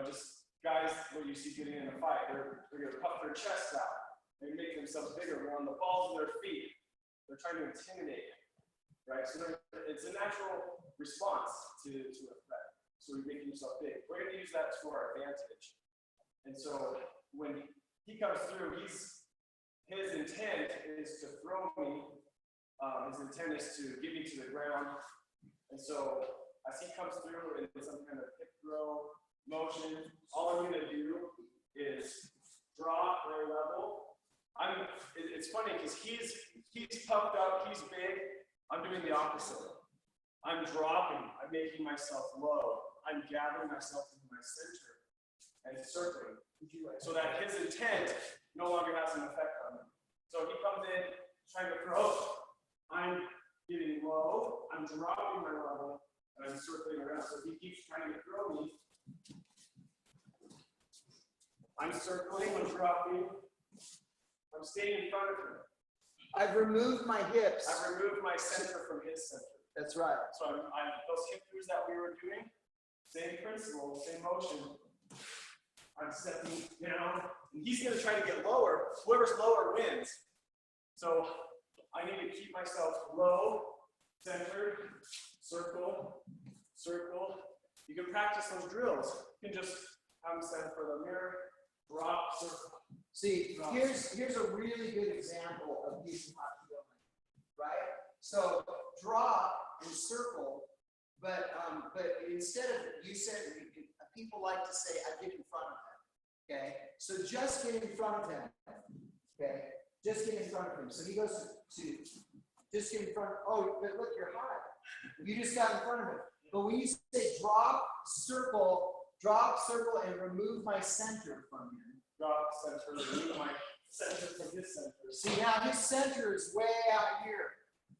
Just guys what you see getting in a fight, they're going to puff their chests out. They make themselves bigger. They're on the balls of their feet. They're trying to intimidate, right? So it's a natural response to a threat. So you're making yourself big. We're going to use that to our advantage. And so when he comes through, his intent is to throw me. His intent is to get me to the ground. And so as he comes through in some kind of hip throw motion, all I'm going to do is drop very level. It's funny because he's puffed up, he's big. I'm doing the opposite. I'm dropping. I'm making myself low. I'm gathering myself into my center and circling, so that his intent no longer has an effect on me. So he comes in trying to throw. I'm getting low. I'm dropping my level, and I'm circling around. So he keeps trying to throw me. I'm circling. I'm dropping. I'm staying in front of him. I've removed my hips. I've removed my center from his center. That's right. So I'm those hip moves that we were doing, same principle, same motion. I'm stepping down, and he's going to try to get lower. Whoever's lower wins. So I need to keep myself low, centered, circle, circle. You can practice those drills. You can just have them stand for the mirror, drop, circle. See, here's a really good example of using hot feeling, right? So drop and circle, but instead of, you said, people like to say, I get in front of him, okay? So just get in front of him, okay? Just get in front of him. So he goes to just get in front of, oh, but look, you're high. You just got in front of him. But when you say drop, circle, and remove my center from him. Drop, center, remove my center from his center. See, now his center is way out here.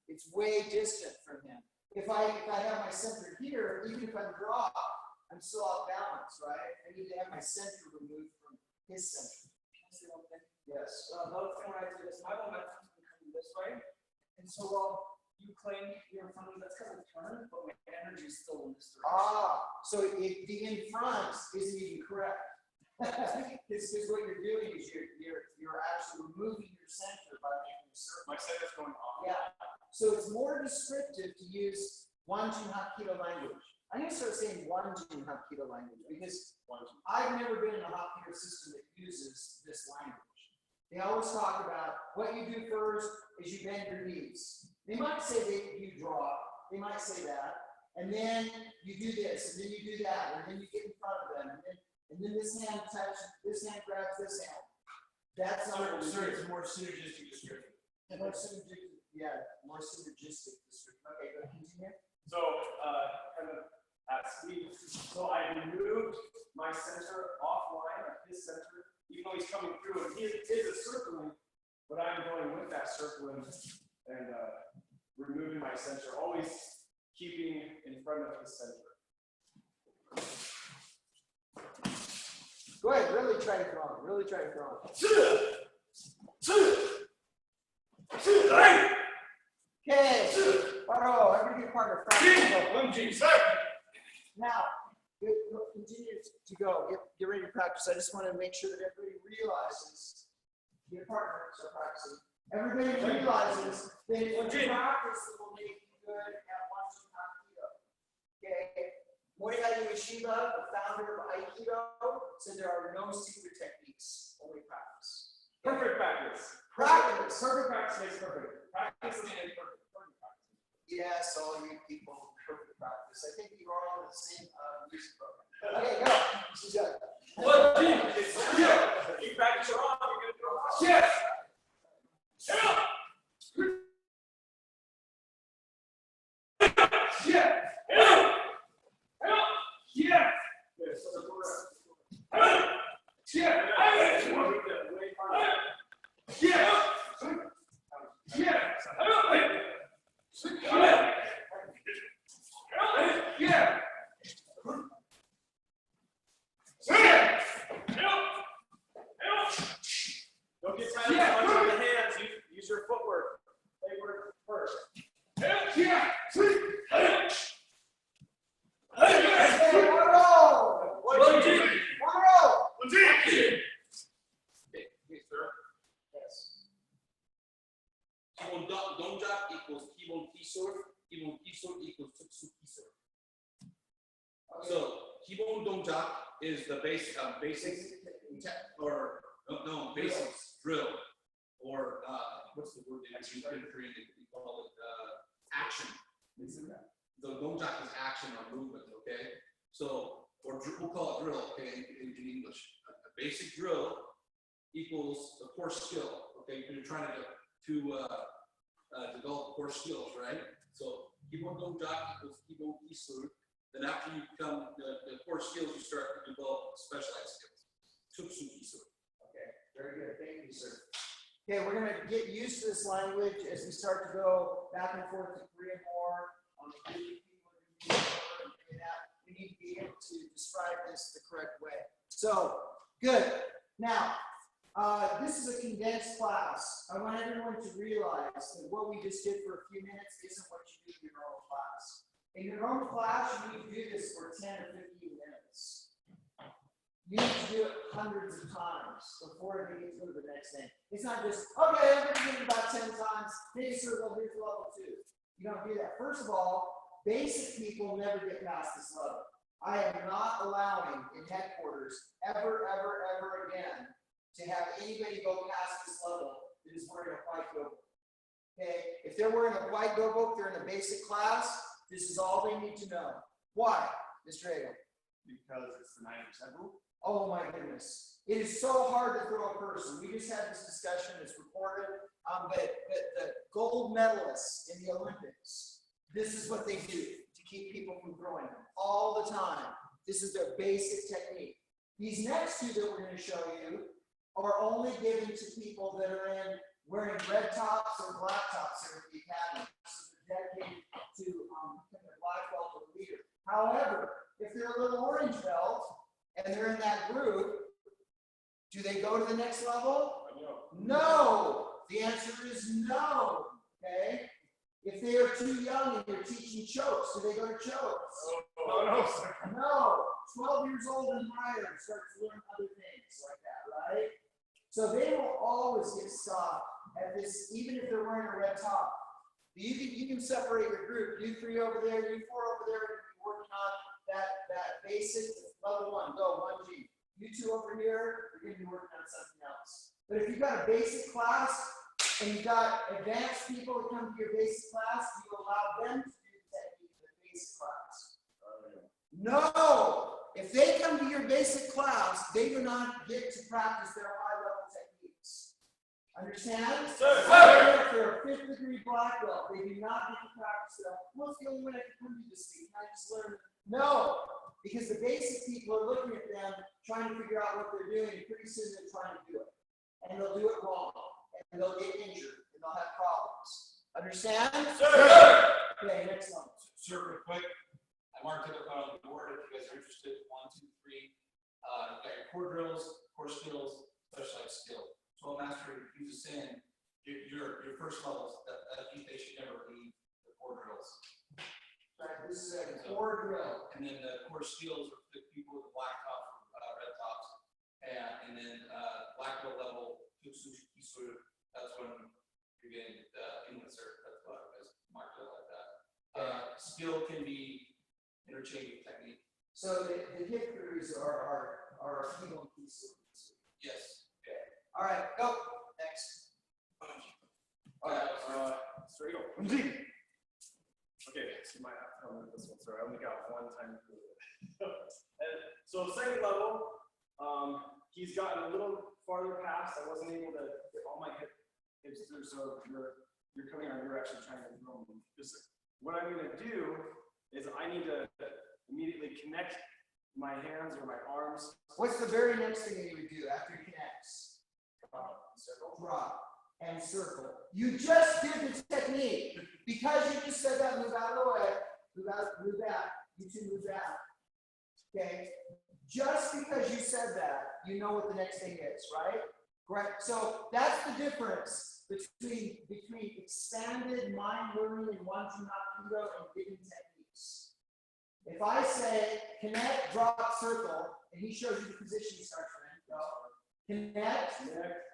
It's way distant from him. If I have my center here, even if I'm dropped, I'm still off balance, right? I need to have my center removed from his center. Can I say one thing? Yes. Another thing when I do this, my momentum is coming this way. And so while you claim you're in front of me, that's because I'm turning, but my energy is still in this direction. So if the in front isn't even correct. This is what you're doing is you're actually removing your center by making a circle. My center's going off. Yeah. So it's more descriptive to use 1-2 Hapkido language. I'm going to start saying 1-2 Hapkido language because I've never been in a Hapkido system that uses this language. They always talk about what you do first is you bend your knees. They might say that you drop. They might say that. And then you do this, and then you do that, and then you get in front of them, and then this hand touches, this hand grabs this hand. That's not what It's more synergistic description. more synergistic. Yeah, more synergistic description. Okay, go continue. So, kind of at speed. So I removed my center offline of his center, even though he's coming through, and he is circling, but I'm going with that circling and removing my center, always keeping in front of his center. Go ahead, really try to throw him. Really try to throw him. Okay. Paro, every good partner. Now, continue to go. Get ready to practice. I just want to make sure that everybody realizes your partners are practicing. Everybody realizes that practice will make you good at 1-2 Hapkido. Okay. Morihei Ueshiba, the founder of Aikido, said there are no secret techniques, only practice. Perfect practice. Practice. Perfect practice makes perfect. Practice makes perfect. Perfect practice. Yes, all you people, perfect practice. I think you are all in the same music program. Okay, go. What team? You practice your arm, you're gonna throw it. Yes. Yeah. Yeah. Don't get tired of punching the hands. Use your footwork. Play work first. Hey, one roll. One roll. Hey, sir. Yes. Kibon donjak equals kibon kisor. Kibon kisor equals tutsu kisor. So kibon donjak is the basic or basics drill or what's the word that you call it action. The donjak is action or movement. Okay, so we'll call it drill. Okay, in English, a basic drill equals a core skill. Okay, you're trying to develop core skills, right? So kibon donjak equals kibon kisur. Then after you become the core skills, you start to develop specialized skills. Tutsu kisur. Okay, very good. Thank you, sir. Okay, we're gonna get used to this language as we start to go back and forth to Korean more. We need to be able to describe this the correct way. So, good. Now, this is a condensed class. I want everyone to realize that what we just did for a few minutes isn't what you do in your normal class. In your normal class, you need to do this for 10 or 15 minutes. You need to do it hundreds of times before you get to the next thing. It's not just, okay, I'm going to do it about 10 times, maybe sort of here's level 2. You don't do that. First of all, basic people never get past this level. I am not allowing in headquarters ever again to have anybody go past this level that is wearing a white go book. Okay? If they're wearing a white go book, they're in a basic class, this is all they need to know. Why, Mr. Hagel? Because it's the 90% rule. Oh my goodness. It is so hard to throw a person. We just had this discussion, it's recorded, but the gold medalists in the Olympics, this is what they do to keep people from throwing them all the time. This is their basic technique. These next two that we're going to show you are only given to people that are wearing red tops or black tops here at the academy. This is dedicated to becoming a black belt or leader. However, if they're a little orange belt and they're in that group, do they go to the next level? No. The answer is no. Okay. If they are too young and you're teaching chokes, do they go to chokes? Oh, no, sir. No. 12 years old and higher start to learn other things like that, right? So they will always get stopped at this, even if they're wearing a red top. You can separate your group. You 3 over there, you 4 over there, you're working on that basic level 1. Go 1G. You 2 over here, you're going to be working on something else. But if you've got a basic class and you've got advanced people that come to your basic class, you allow them to do the technique in the basic class. No! If they come to your basic class, they do not get to practice their high-level techniques. Understand? Sir. If they're a 5th degree black belt, they do not get to practice their, what's the only way I can come to this week? Can I just learn? No! Because the basic people are looking at them, trying to figure out what they're doing, and pretty soon they're trying to do it. And they'll do it wrong. And they'll get injured, and they'll have problems. Understand? Sir. Okay, next one. Sir, real quick, I marked it up on the board if you guys are interested. 1, 2, 3. You've got your core drills, core skills, specialized skill. So mastery, he was saying your first levels that they should never leave the core drills. Right, this is a core drill. And then the core skills are the people with the black tops, red tops, and then black belt level, that's when you're getting the English cert. That's what I was marked up like that. Skill can be interchangeable technique. So the hip crews are key and key sequence. Yes. All right, go. Next. All right, straight go. Okay, so you might have to help me with this one. Sorry, I only got one time to do it. And so second level, he's gotten a little farther past. I wasn't able to get all my hips through, so you're coming on. You're actually trying to throw them. What I'm going to do is I need to immediately connect my hands or my arms. What's the very next thing that you would do after he connects? Circle. Drop and circle. You just did the technique. Because you just said that, move out of the way. Move back. You two move back. Okay? Just because you said that, you know what the next thing is, right? Correct? So that's the difference between expanded mind learning and one, two, not zero, and giving techniques. If I say connect, drop, circle, and he shows you the position he starts in, go. Connect,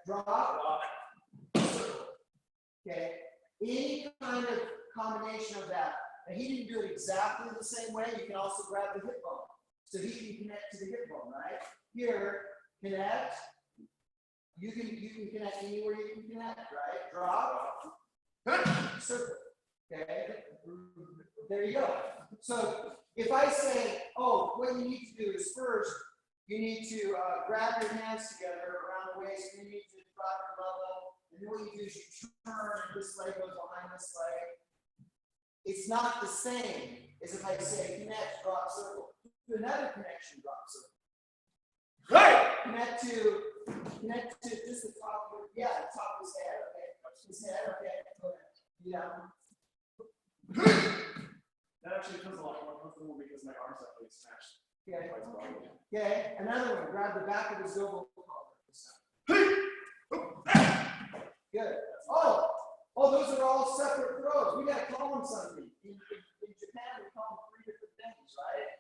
drop, circle. Okay? Any kind of combination of that. And he didn't do it exactly the same way. You can also grab the hip bone. So he can connect to the hip bone, right? Here, connect. You can connect anywhere you can connect, right? Drop, circle. Okay? There you go. So if I say, oh, what you need to do is first, you need to grab your hands together around the waist, and you need to drop your level, and then what you do is you turn, and this leg goes behind this leg. It's not the same as if I say connect, drop, circle. Do another connection, drop, circle. Right. Connect to just the top of the top of his head, okay? His head, okay. Go ahead. Yeah. That actually feels a lot more comfortable because my arms have really smashed. Okay. Okay. Another one. Grab the back of his elbow collar this time. Good. Oh, those are all separate throws. We gotta call them something. In Japan, we call them 3 different things, right?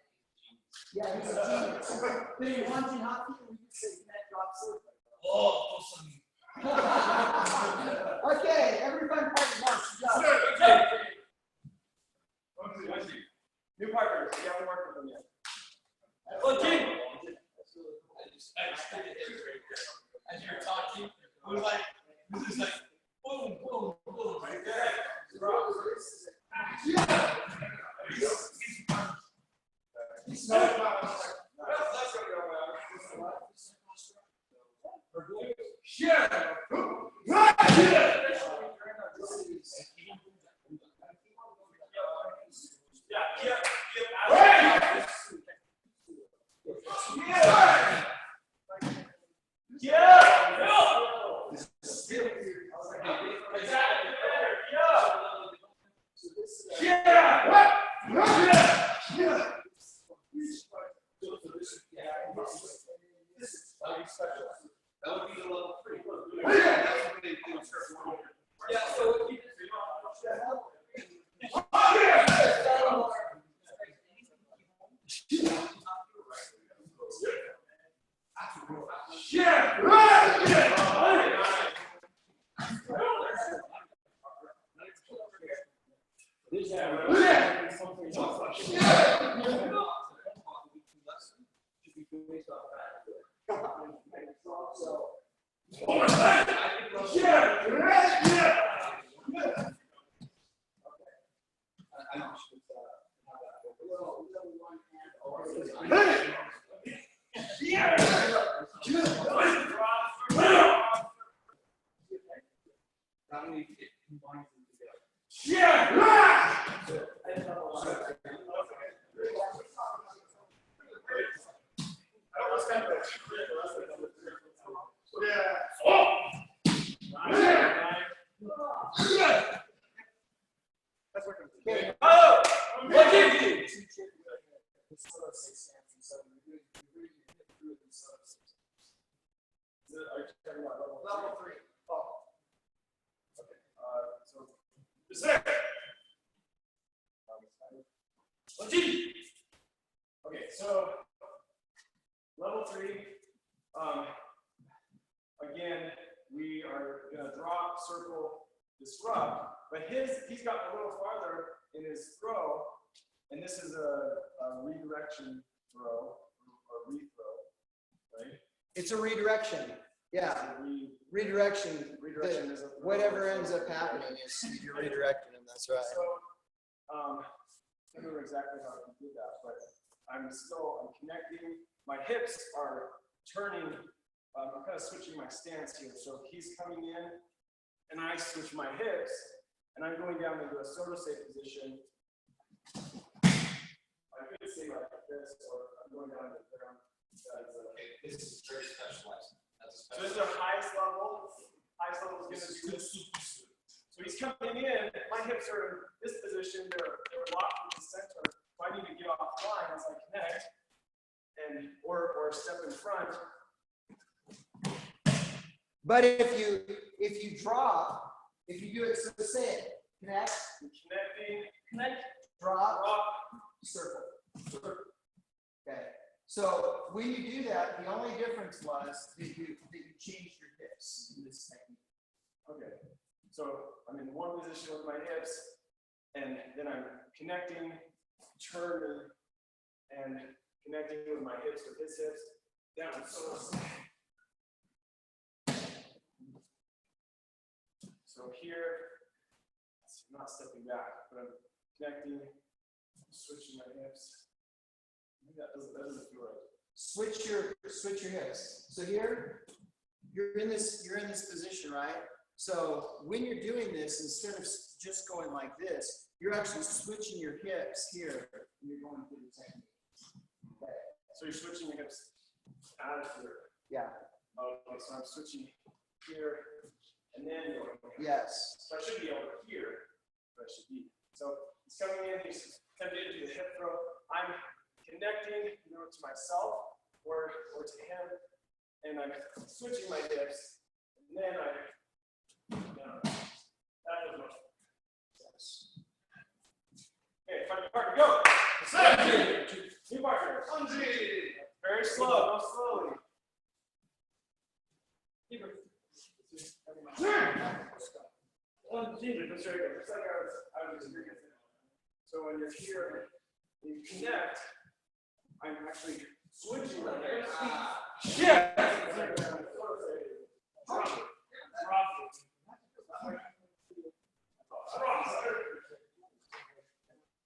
Yeah, he's a genius. But in one hockey, we just say connect, drop, circle. Oh, awesome. Okay, everybody partner now. New partners. We haven't worked with them yet. As you're talking, it was like, this is like, boom, boom, boom, right there. That would be the level 3. Yeah, so Level 3. Okay, so level 3. Again, we are gonna drop, circle, disrupt, but he's gotten a little farther in his throw, and this is a redirection throw or rethrow, right? It's a redirection. Yeah, redirection. Redirection is a throw. Whatever ends up happening is you're redirecting them. That's right. So, I don't remember exactly how he did that, but I'm connecting. My hips are turning. I'm kind of switching my stance here. So he's coming in, and I switch my hips, and I'm going down into a soto-say position. I could say like this, or I'm going down to the ground. Okay, this is very specialized. That's a So this is our highest level. Highest level is going to be this. So he's coming in. My hips are in this position. They're locked in the center. So I need to get offline as I connect, and or step in front. But if you drop, if you do it, so say it, connect, Connect, drop, drop. circle. Okay. So when you do that, the only difference was that you changed your hips in this technique. Okay. So I'm in one position with my hips, and then I'm connecting, turning, and connecting with my hips with his hips. Down. So here, I'm not stepping back, but I'm connecting, switching my hips. That doesn't feel right. Switch your hips. So here, you're in this position, right? So when you're doing this, instead of just going like this, you're actually switching your hips here, and you're going through the technique. Okay. So you're switching your hips out of here. Yeah. Okay, so I'm switching here, and then going. Yes. So I should be over here, but I should be. So he's coming in, he's attempting to do the hip throw. I'm connecting, to myself or to him, and I'm switching my hips, and then that was much. Okay, find your partner, go! New partner. Very slow, go slowly. That's very good. Just like I was doing. So when you're here, you connect. I'm actually switching my hips. Yeah.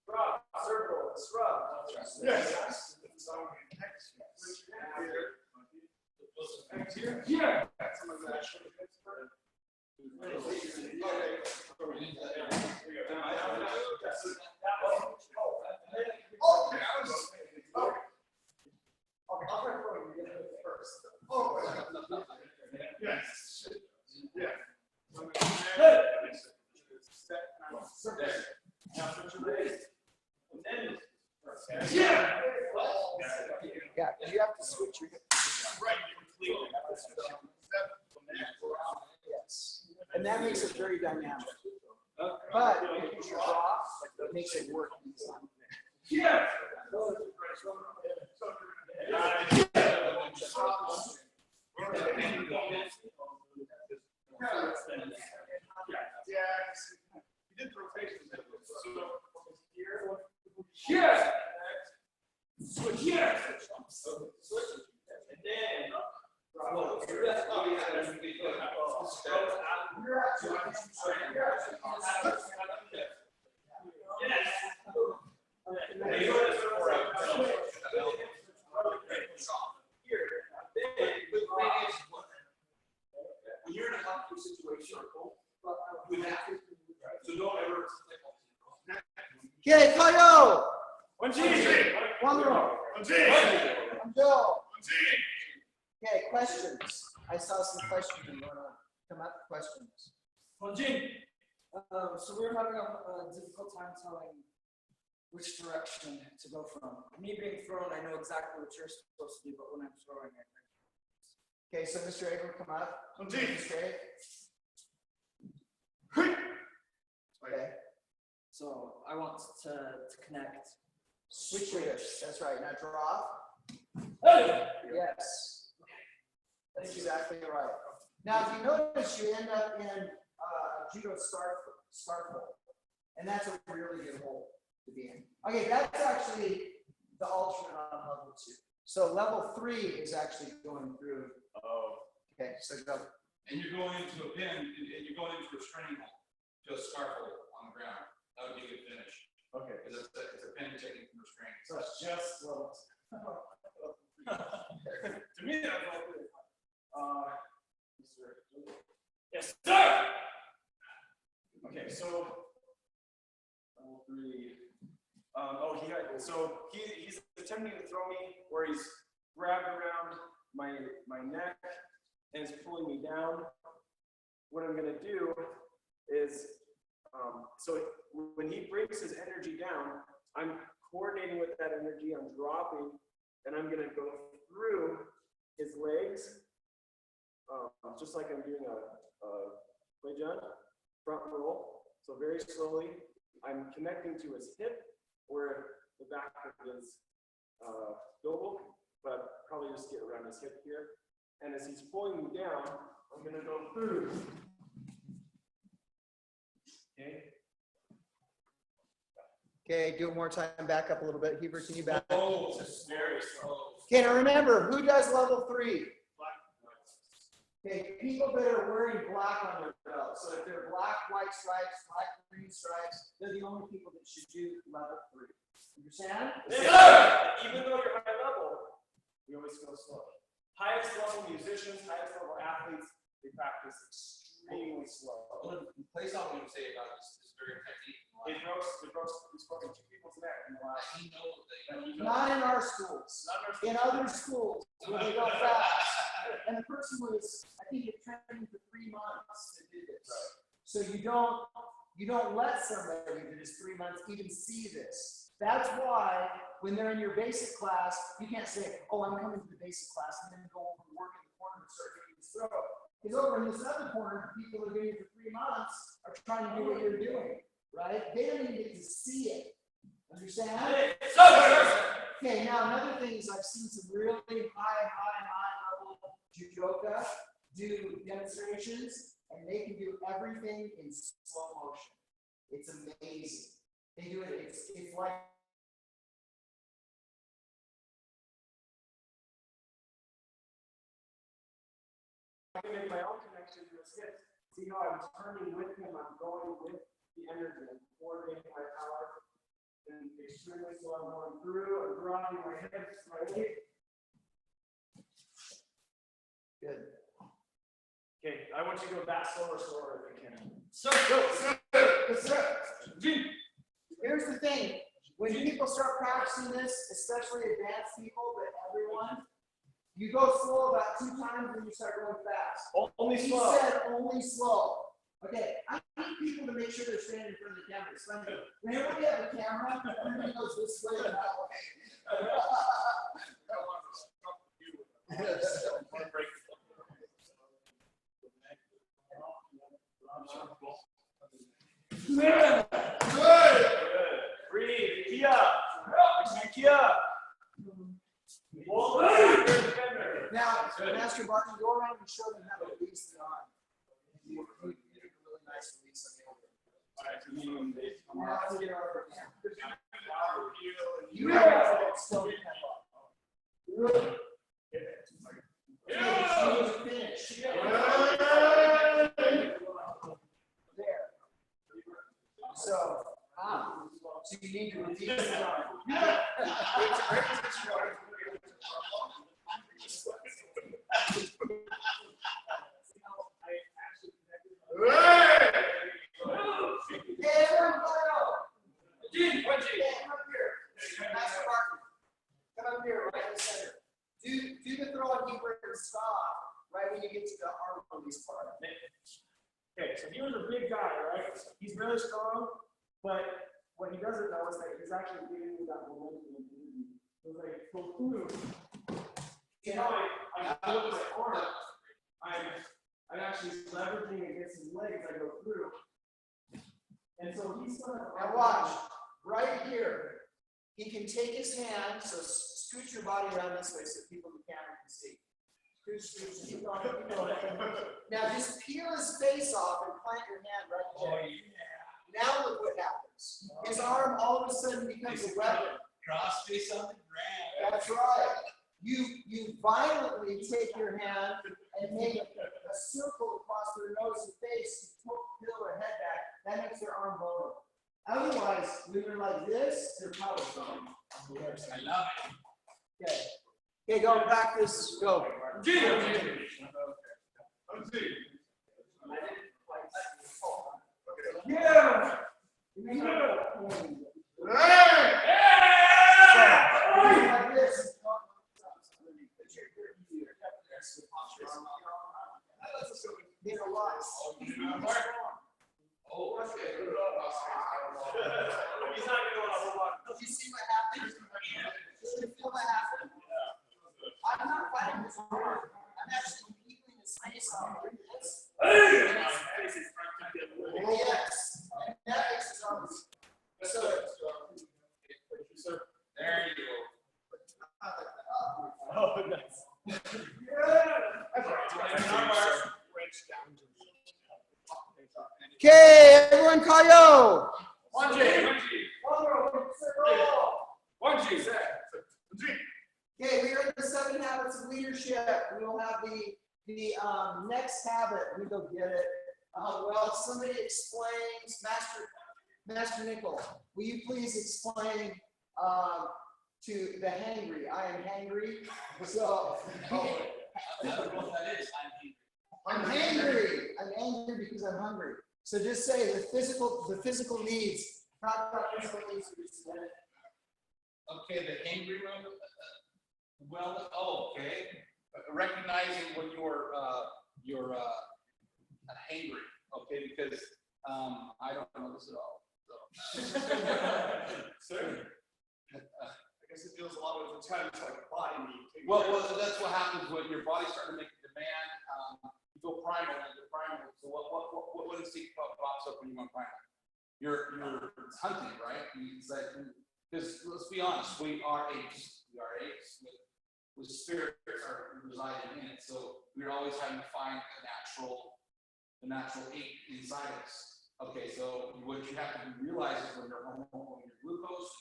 Drop, circle, scrub. Yes. Yeah. Yeah, because you have to switch your hips. Yes. And that makes it very dynamic. But if you drop, it makes it work. Yeah. You did the rotation. Yeah. Switch. Yeah. Switch. And then. You're in a comfortable situation, you have to. So don't ever. Okay, Kyle! 1G. One row. 1G. Go. Okay, questions. I saw some questions going on. Come up with questions. So we're having a difficult time telling which direction to go from. Me being thrown, I know exactly what you're supposed to do, but when I'm throwing it. Okay, so Mr. Ager, come up. 1G. Straight. Okay. So I want to connect. Switch your hips. That's right. Now drop. Yes. That's exactly right. Now, if you notice, you end up in judo start hold, and that's a really good hold to be in. Okay, that's actually the alternate on level 2. So level 3 is actually going through. Oh. Okay, so go. And you're going into a pin, and you're going into a restraining hold, to a scarf hold on the ground. That would be a good finish. Okay. Because it's a pin technique from restraining. So it's just level 2. To me, that's level 3. Yes, sir. Okay, so level 3. He's attempting to throw me where he's grabbed around my neck and is pulling me down. What I'm gonna do is, so when he breaks his energy down, I'm coordinating with that energy. I'm dropping, and I'm gonna go through his legs, just like I'm doing a play jump, front roll. So very slowly, I'm connecting to his hip, where the back of his doble, but probably just get around his hip here. And as he's pulling me down, I'm gonna go through. Okay. Okay, do it one more time. Back up a little bit. Heber, can you back? Oh, it's very slow. Okay, now remember, who does level 3? Okay, people that are wearing black on their belt. So if they're black, white stripes, black, green stripes, they're the only people that should do level 3. Understand? Yes, sir. Even though you're high level, we always go slow. Highest level musicians, highest level athletes, they practice extremely slow. Well, the place I would say about this very technique. He's broken 2 people's neck in the last. He knows that. Not in our schools. In other schools where they go fast. And the person was, I think, training for 3 months to do this. So you don't let somebody that is 3 months even see this. That's why when they're in your basic class, you can't say, oh, I'm coming to the basic class, and then go over and work in the corner and start getting this throw. Because over in this other corner, people who are doing it for 3 months are trying to do what you're doing, right? They don't even get to see it. Understand? Okay, now another thing is I've seen some really high level judoka do demonstrations, and they can do everything in slow motion. It's amazing. They do it, it's like I can make my own connection to his hips. See how I'm turning with him, I'm going with the energy, I'm coordinating my power. And extremely slow, I'm going through, I'm dropping my hips, my weight. good. Okay, I want you to go back slower if you can. Here's the thing. When people start practicing this, especially advanced people, but everyone, you go slow about 2 times and you start going fast. Only He slow. said only slow. Okay, I need people to make sure they're standing in front of the camera. It's funny. Whenever we have a camera, everybody goes this way and that way. Good. Breathe. Key up. Key up. Now, Master Barton, go around and show them how to release the arm. You did a really nice release on the elbow. Now, to get over here. You have to still get that off. Finish. There. So you need to release the arm. Come up here, right in the center. Do the throw and keep and stop right when you get to the arm release part. Okay, so he was a big guy, right? He's really strong, but what he doesn't know is that he's actually giving you that momentum. He's like, go through. You know, I put my arm. I'm actually leveraging against his legs. I go through. And so he's gonna. Now watch, right here. He can take his hand, so scoot your body around this way so people in the camera can see. Scoot, keep going, keep going. Now just peel his face off and plant your hand right there. Now look what happens. His arm all of a sudden becomes a weapon. Cross face on the ground. That's right. You violently take your hand and make a circle across their nose and face to peel their head back. That makes their arm vulnerable. Otherwise, when you're like this, their power's gone. I love it. Okay. Okay, go practice. Go. Yeah! Like this. Get a lot. Oh, okay. He's not gonna want a whole lot. Did you see what happened? Did you feel what happened? I'm not fighting this hard. I'm actually keeping his face on like this. Yes. And that makes his arms. So, There you go. Oh, nice. okay, everyone, Kayo. 1G. Okay, 1G. we are in the 7 habits of leadership. We will have the next habit. Let me go get it. Well, somebody explains, Master Nickel, will you please explain to the hangry? I am hangry. So, I don't know what that is. I'm hangry. I'm angry because I'm hungry. So just say the physical needs. Talk about physical needs. Okay, the hangry room. Well, okay. Recognizing when you're hangry. Okay, because I don't know this at all. So. I guess it deals a lot of the time with like body need. Well, that's what happens when your body's starting to make a demand. You go primal, and you're primal. So what instinct pops up when you go primal? You're hunting, right? It's like, because let's be honest, we are apes. We are apes with spirits are residing in it. So we're always having to find the natural ape inside us. Okay, so what you have to realize is when your glucose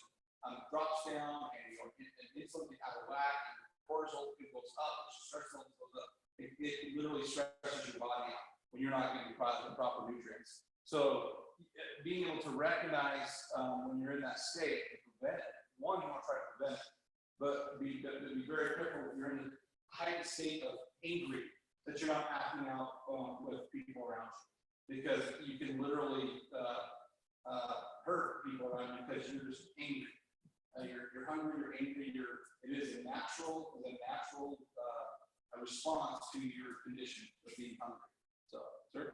drops down and your insulin gets out of whack, and cortisol goes up, stress levels goes up. It literally stresses your body out when you're not getting the proper nutrients. So being able to recognize when you're in that state and prevent it. One, you want to try to prevent it, but be very careful if you're in a heightened state of angry that you're not acting out with people around you, because you can literally hurt people around you because you're just angry. You're hungry, you're angry, it is a natural response to your condition of being hungry. So, sir?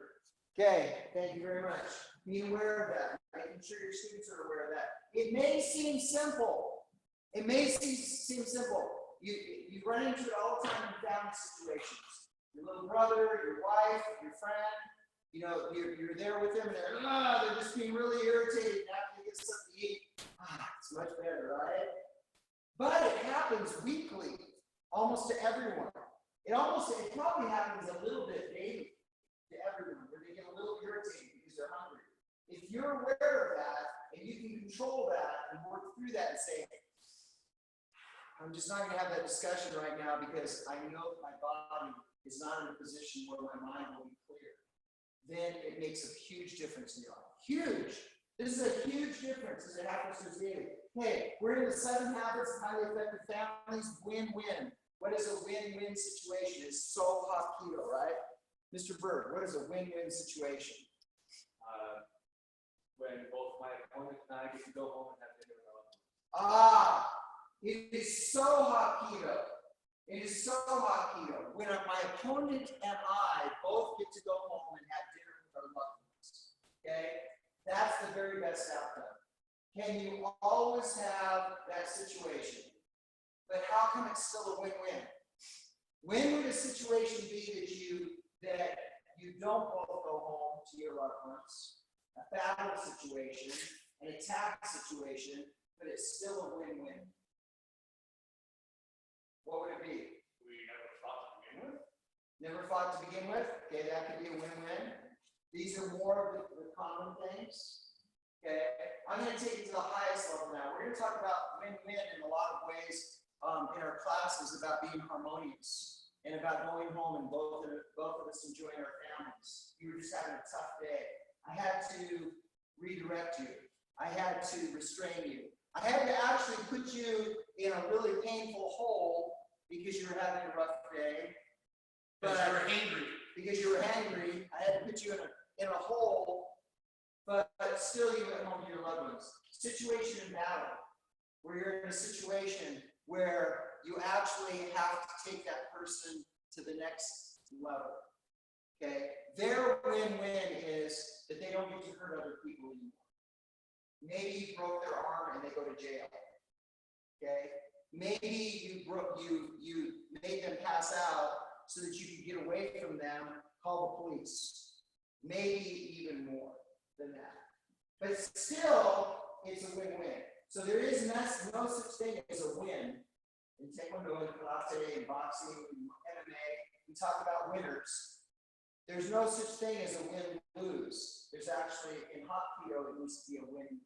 Okay, thank you very much. Being aware of that, making sure your students are aware of that. It may seem simple. It may seem simple. You run into it all the time in family situations. Your little brother, your wife, your friend, you're there with them and they're just being really irritated after they get something to eat. It's much better, right? But it happens weekly, almost to everyone. It probably happens a little bit daily to everyone, where they get a little irritated because they're hungry. If you're aware of that and you can control that and work through that and say, I'm just not going to have that discussion right now because I know that my body is not in a position where my mind will be clear, then it makes a huge difference in your life. Huge. This is a huge difference as it happens to us daily. Hey, we're in the 7 habits of highly effective families. Win-win. What is a win-win situation? It's so hot keto, right? Mr. Bird, what is a win-win situation? When both my opponent and I get to go home and have dinner with It is so hot keto. It is so hot keto. When my opponent and I both get to go home and have dinner with our loved ones. Okay? That's the very best outcome. Can you always have that situation? But how come it's still a win-win? When would a situation be that you don't both go home to your loved ones? A battle situation, an attack situation, but it's still a win-win. What would it be? We never fought to begin with. Never fought to begin with? Okay, that could be a win-win. These are more of the common things. Okay, I'm going to take it to the highest level now. We're going to talk about win-win in a lot of ways in our classes about being harmonious and about going home and both of us enjoying our families. You were just having a tough day. I had to redirect you. I had to restrain you. I had to actually put you in a really painful hole because you were having a rough day. Because you were angry. Because you were angry, I had to put you in a hole, but still you went home to your loved ones. Situation in battle, where you're in a situation where you actually have to take that person to the next level. Okay? Their win-win is that they don't get to hurt other people anymore. Maybe you broke their arm and they go to jail. Okay? Maybe you made them pass out so that you could get away from them, call the police. Maybe even more than that. But still, it's a win-win. So there is no such thing as a win. In Taekwondo and Karate and boxing and MMA, we talk about winners. There's no such thing as a win-lose. There's actually, in Hapkido, it needs to be a win.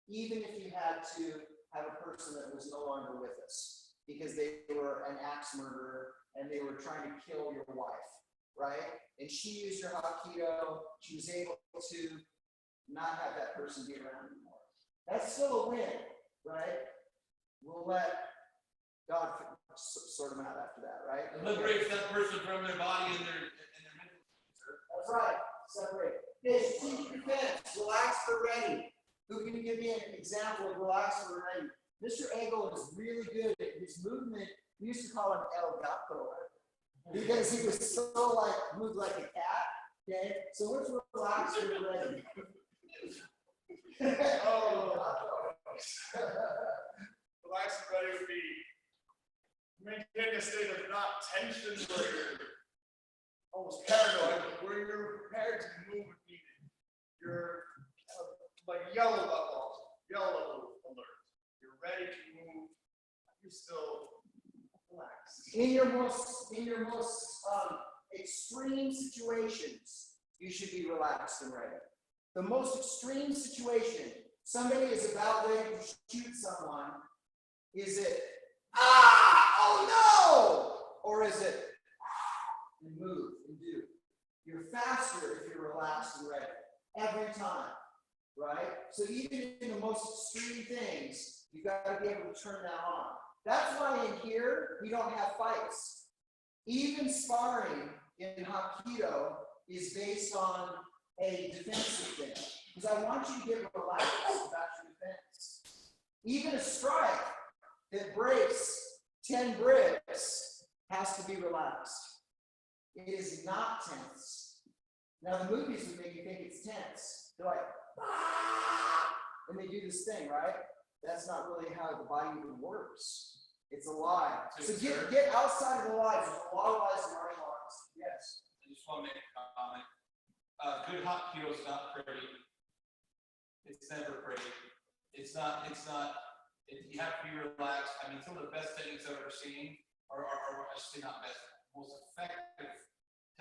Even if you had to have a person that was no longer with us because they were an axe murderer and they were trying to kill your wife, right? And she used her Hapkido, she was able to not have that person be around anymore. That's still a win, right? We'll let God sort them out after that, right? It liberates that person from their body and their mental. That's right. Separate. Okay, strategic defense. Relax for ready. Who can give me an example of relax for ready? Mr. Egel is really good at his movement. We used to call him El Gato because he was so like moved like a cat. Okay, so what's relax for ready? Relax and ready would be maintain a state of not tension where you're almost paranoid, but where you're prepared to move if needed. You're like yellow level alert. You're ready to move. You're still relaxed. In your most extreme situations, you should be relaxed and ready. The most extreme situation, somebody is about ready to shoot someone, is it, oh no! Or is it, and move and do? You're faster if you're relaxed and ready, every time, right? So even in the most extreme things, you've got to be able to turn that on. That's why in here, we don't have fights. Even sparring in Hapkido is based on a defensive thing. Because I want you to get relaxed about your defense. Even a strike that breaks 10 bricks has to be relaxed. It is not tense. Now the movies would make you think it's tense. They're like, ah! And they do this thing, right? That's not really how the body even works. It's a lie. So get outside of the lies. There's a lot of lies in martial arts. Yes. I just want to make a comment. Good Hapkido is not pretty. It's never pretty. It's not, you have to be relaxed. I mean, some of the best techniques I've ever seen are actually not best, most effective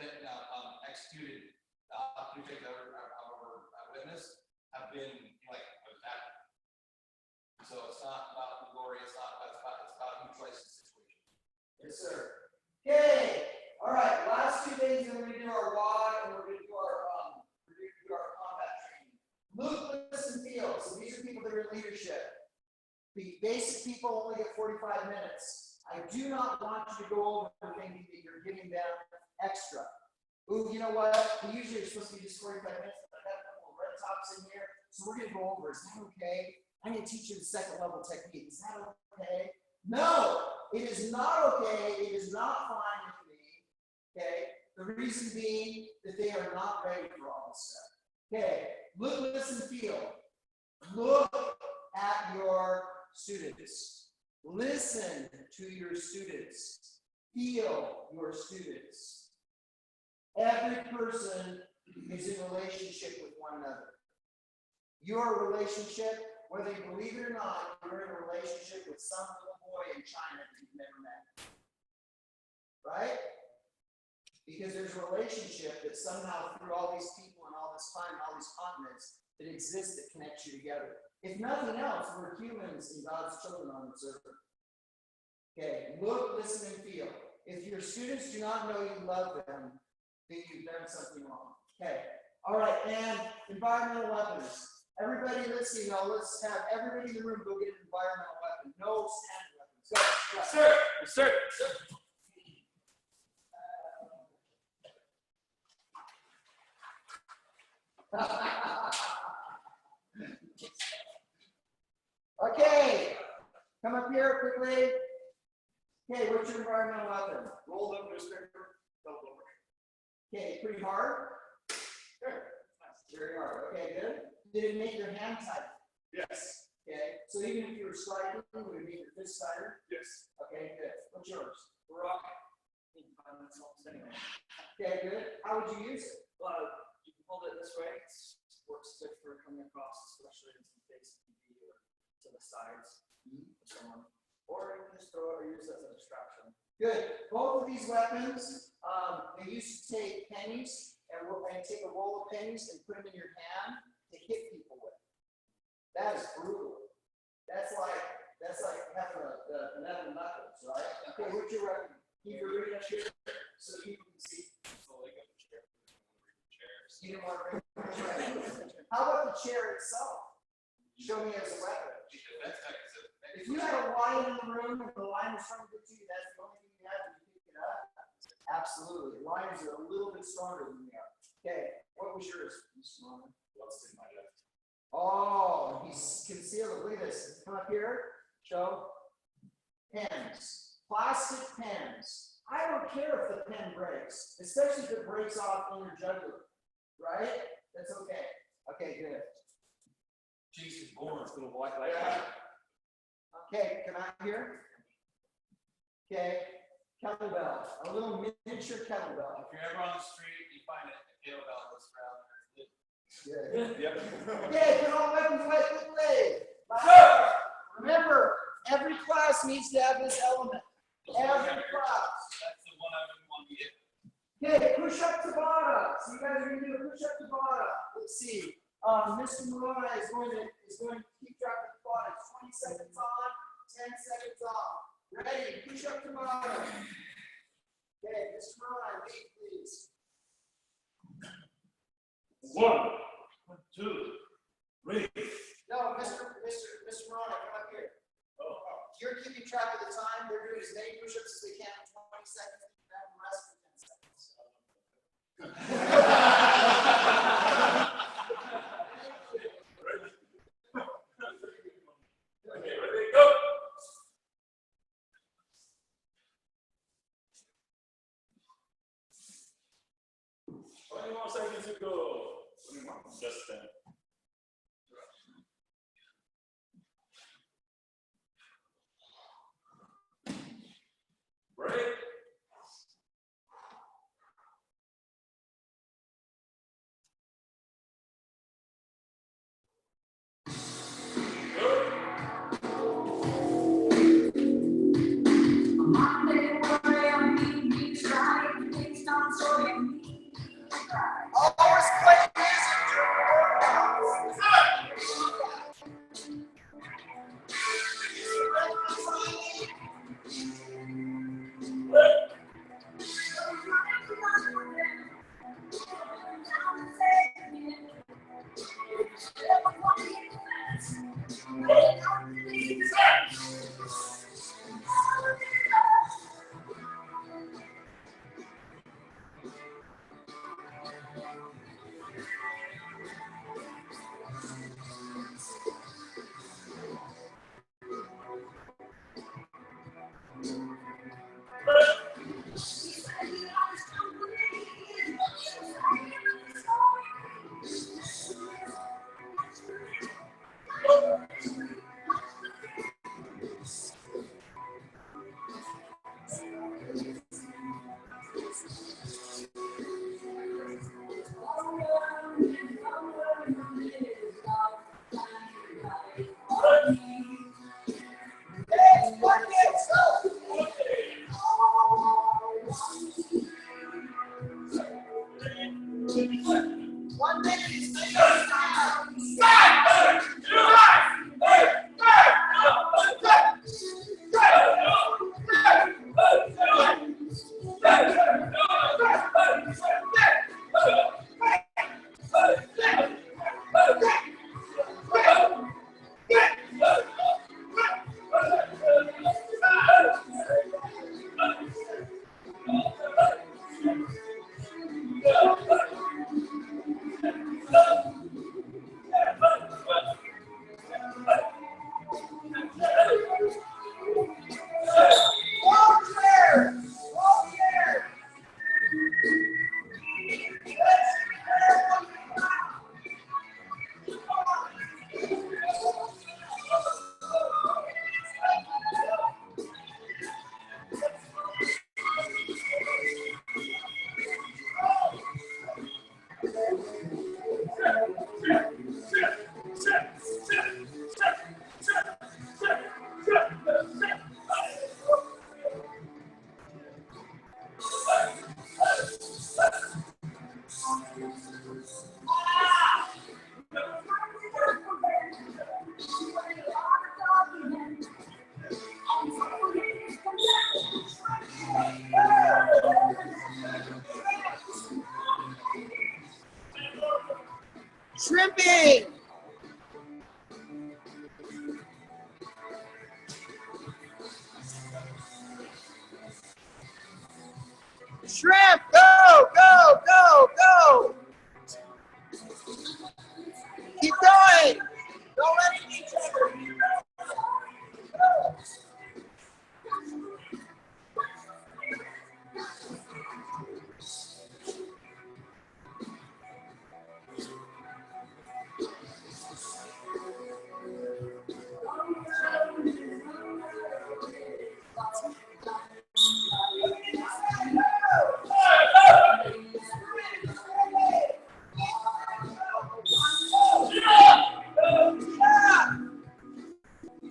executed Hapkido techniques I've ever witnessed have been like that. So it's not about glory, it's about neutralizing the situation. Yes, sir. Okay. All right. Last two things, and we're going to do our WOD and we're going to do our combat training. Look, listen, feel. So these are people that are in leadership. The basic people only get 45 minutes. I do not want you to go over thinking that you're giving them extra. Ooh, you know what? We usually are supposed to be just 45 minutes. But I got a couple of red tops in here, so we're going to go over. Is that okay? I'm going to teach you the second level technique. Is that okay? No, it is not okay. It is not fine with me. Okay? The reason being that they are not ready for all this stuff. Okay? Look, listen, feel. Look at your students. Listen to your students. Feel your students. Every person is in relationship with one another. Your relationship, whether you believe it or not, you're in a relationship with some little boy in China that you've never met. Right? Because there's a relationship that somehow through all these people and all this time and all these continents that exists that connects you together. If nothing else, we're humans and God's children on this earth. Okay, look, listen, and feel. If your students do not know you love them, then you've done something wrong. Okay, all right, and environmental weapons. Everybody listening, now let's have everybody in the room go get an environmental weapon. No standard weapons. Go. Yes, sir. Yes, sir. Okay, come up here quickly. Okay, what's your environmental weapon? Rolled up newspaper. Double over. Okay, pretty hard? Sure. Very hard. Okay, good. Did it make your hand tight? Yes. Okay, so even if you were striking, would it make your fist tighter? Yes. Okay, good. What's yours? Rock. You can find this almost anywhere. Okay, good. How would you use it? You can hold it this way. It works good for coming across, especially in some face TV or to the sides of someone. Or you can just throw it or use it as a distraction. Good. Both of these weapons, they used to take pennies and take a roll of pennies and put them in your hand to hit people with. That is brutal. That's like having the metal knuckles, right? Okay, what's your weapon? Keep your reading up here so people can see. You didn't want to bring the chair. How about the chair itself? Show me as a weapon. If you had a lion in the room and the lion was trying to get to you, that's the only thing you have and you pick it up. Absolutely. Lions are a little bit stronger than we are. Okay, what was yours, Mr. Norman? What's in my left? Oh, he's concealed. Look at this. Come up here. Show. Pens. Plastic pens. I don't care if the pen breaks, especially if it breaks off in your jugular. Right? That's okay. Okay, good. Jesus, born. Little white light. Okay, come out here. Okay, kettlebell. A little miniature kettlebell. If you're ever on the street, you find a kettlebell that's around there. Good. Yep. Okay, put all weapons away quickly. Remember, every class needs to have this element. Every class. That's the one I wouldn't want to get. Okay, push up Tabata. So you guys are going to do a push up Tabata. Let's see. Mr. Morona is going to keep track of the Tabata. 20 seconds on, 10 seconds off. Ready? Push up Tabata. Okay, Mr. Morona, lead, please. 1, 2, 3. No, Mr. Morona, come up here. Oh. You're keeping track of the time. They're doing as many push-ups as they can in 20 seconds. You can have the rest in 10 seconds. Okay, ready, go. 20 more seconds to go. 21. Just 10. Break. Good. Always play music during One minute, stop! Shrimp, go, go, go, go. Keep going. Don't let it each other. Go.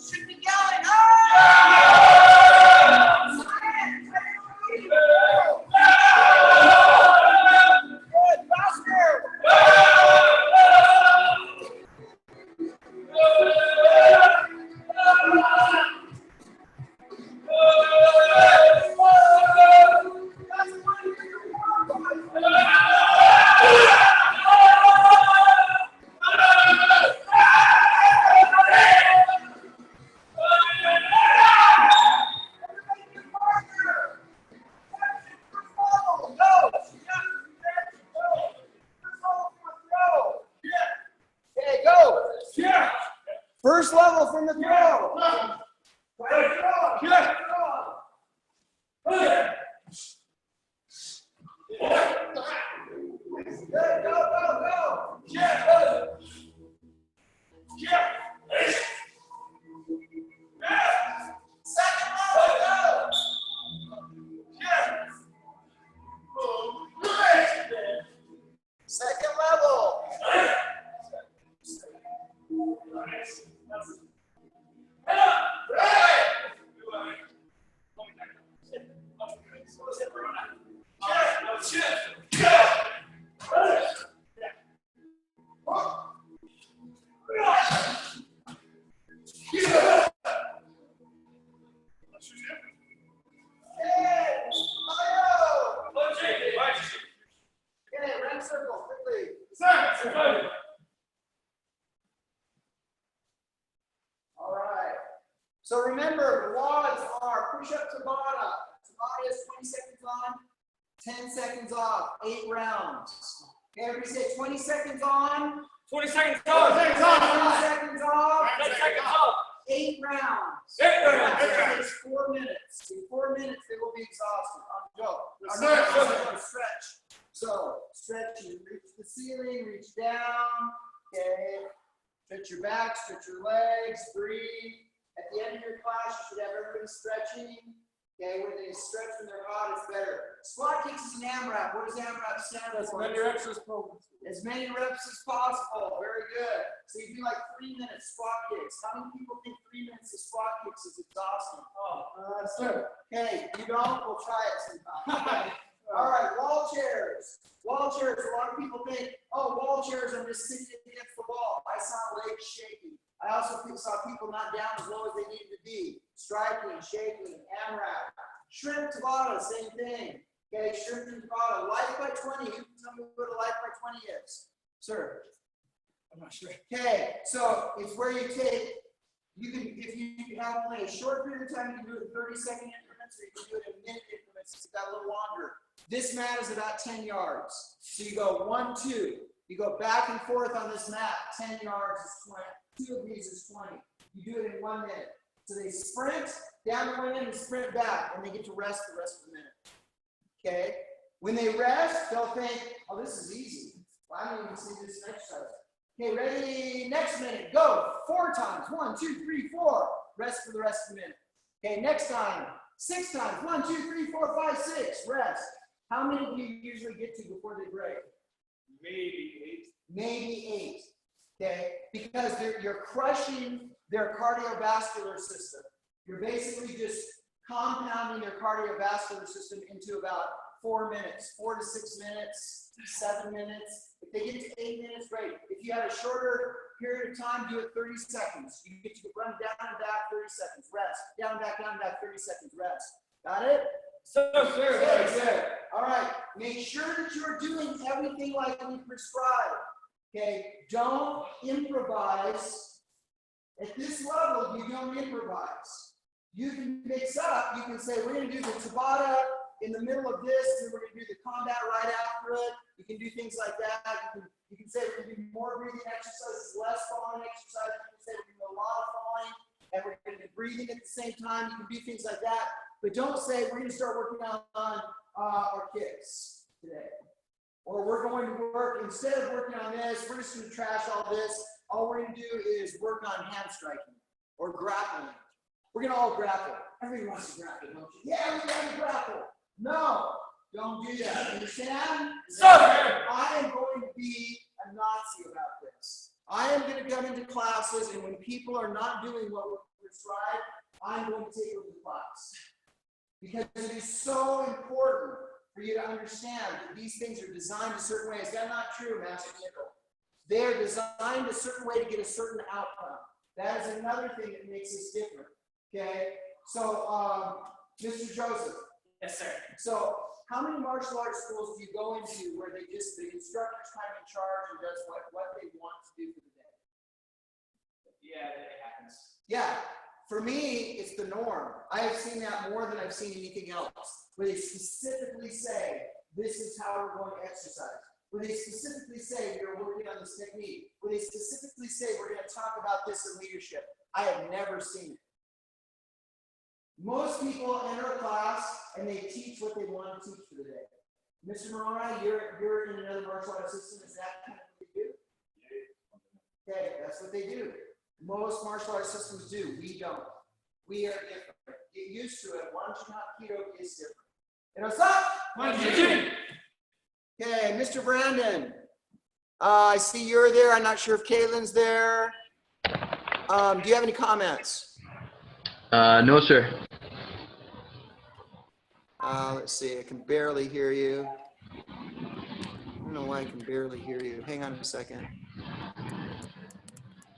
Should be going. Good, faster. Okay, go. First level from the throw. Good, go, go, go. Second level, go. Second level. Okay, red circle, quickly. All right. So remember, the WODs are push-up Tabata. Tabata is 20 seconds on, 10 seconds off, 8 rounds. Okay, everybody say 20 seconds on, 20 seconds 10 seconds off, 10 seconds off. 8 rounds. 8 rounds. That takes 4 minutes. In 4 minutes, they will be exhausted. Go. Stretch. So, stretch, you reach the ceiling, reach down. Okay. Stretch your back, stretch your legs, breathe. At the end of your class, you should have everybody stretching. Okay, when they stretch when they're hot, it's better. Squat kicks is an AMRAP. What does AMRAP stand for? As many reps as possible. Very good. So you do like 3 minutes squat kicks. How many people think 3 minutes of squat kicks is exhausting? Sir. Okay, you don't? We'll try it sometime. All right, wall chairs. Wall chairs. A lot of people think, oh, wall chairs, I'm just sitting against the wall. I saw legs shaking. I also saw people not down as low as they needed to be. Striking, shaking, AMRAP. Shrimp Tabata, same thing. Okay, shrimp and Tabata. Life by 20. You can tell me what a life by 20 is. Sir. I'm not sure. Okay, so it's where you take, you can, if you have only a short period of time, you can do it in 30-second increments, or you can do it in minute increments. It's got a little longer. This mat is about 10 yards. So you go 1, 2. You go back and forth on this mat. 10 yards is 20. 2 of these is 20. You do it in 1 minute. So they sprint down the wind and sprint back, and they get to rest the rest of the minute. Okay? When they rest, they'll think, oh, this is easy. Well, I don't even see this exercise. Okay, ready? Next minute. Go. 4 times. 1, 2, 3, 4. Rest for the rest of the minute. Okay, next time. 6 times. 1, 2, 3, 4, 5, 6. Rest. How many do you usually get to before they break? Maybe 8. Maybe 8. Okay, because you're crushing their cardiovascular system. You're basically just compounding their cardiovascular system into about 4 minutes, 4 to 6 minutes, 7 minutes. If they get to 8 minutes, great. If you had a shorter period of time, do it 30 seconds. You get to run down and back 30 seconds, rest. Down and back, 30 seconds, rest. Got it? So, sir. Good, good. All right. Make sure that you're doing everything like we prescribe. Okay, don't improvise. At this level, you don't improvise. You can mix up. You can say, we're going to do the Tabata in the middle of this, and then we're gonna do the combat right after it. You can do things like that. You can say we're gonna do more breathing exercises, less falling exercises. You can say we're gonna do a lot of falling, and we're gonna be breathing at the same time. You can do things like that, but don't say we're gonna start working on our kicks today. Or we're going to work, instead of working on this, we're just gonna trash all this. All we're gonna do is work on hand striking or grappling. We're gonna all grapple. Everybody wants to grapple, don't you? Yeah, we gotta grapple. No, don't do that. Understand? I am going to be a Nazi about this. I am going to come into classes, and when people are not doing what we're prescribed, I'm going to take over the class. Because it is so important for you to understand that these things are designed a certain way. Is that not true, Master Nickel? They're designed a certain way to get a certain outcome. That is another thing that makes us different. Okay? So, Mr. Joseph. Yes, sir. So, how many martial arts schools do you go into where the instructor's kind of in charge and does what they want to do for the day? Yeah, it happens. Yeah, for me, it's the norm. I have seen that more than I've seen anything else, where they specifically say, this is how we're going to exercise. Where they specifically say, we're working on this technique. Where they specifically say, we're going to talk about this in leadership. I have never seen it. Most people enter a class and they teach what they want to teach for the day. Mr. Moroni, you're in another martial arts system. Is that kind of what they do? Okay, that's what they do. Most martial arts systems do. We don't. We are different. Get used to it. One Hapkido is different. And what's up? Okay, Mr. Brandon. I see you're there. I'm not sure if Caitlin's there. Do you have any comments? No, sir. Let's see. I can barely hear you. I don't know why I can barely hear you. Hang on a second.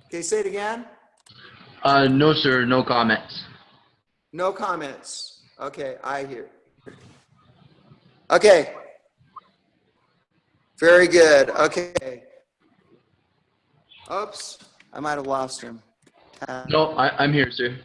Okay, say it again. No, sir. No comments. No comments. Okay, I hear. Okay. Very good. Okay. Oops, I might have lost him. No, I'm here, sir.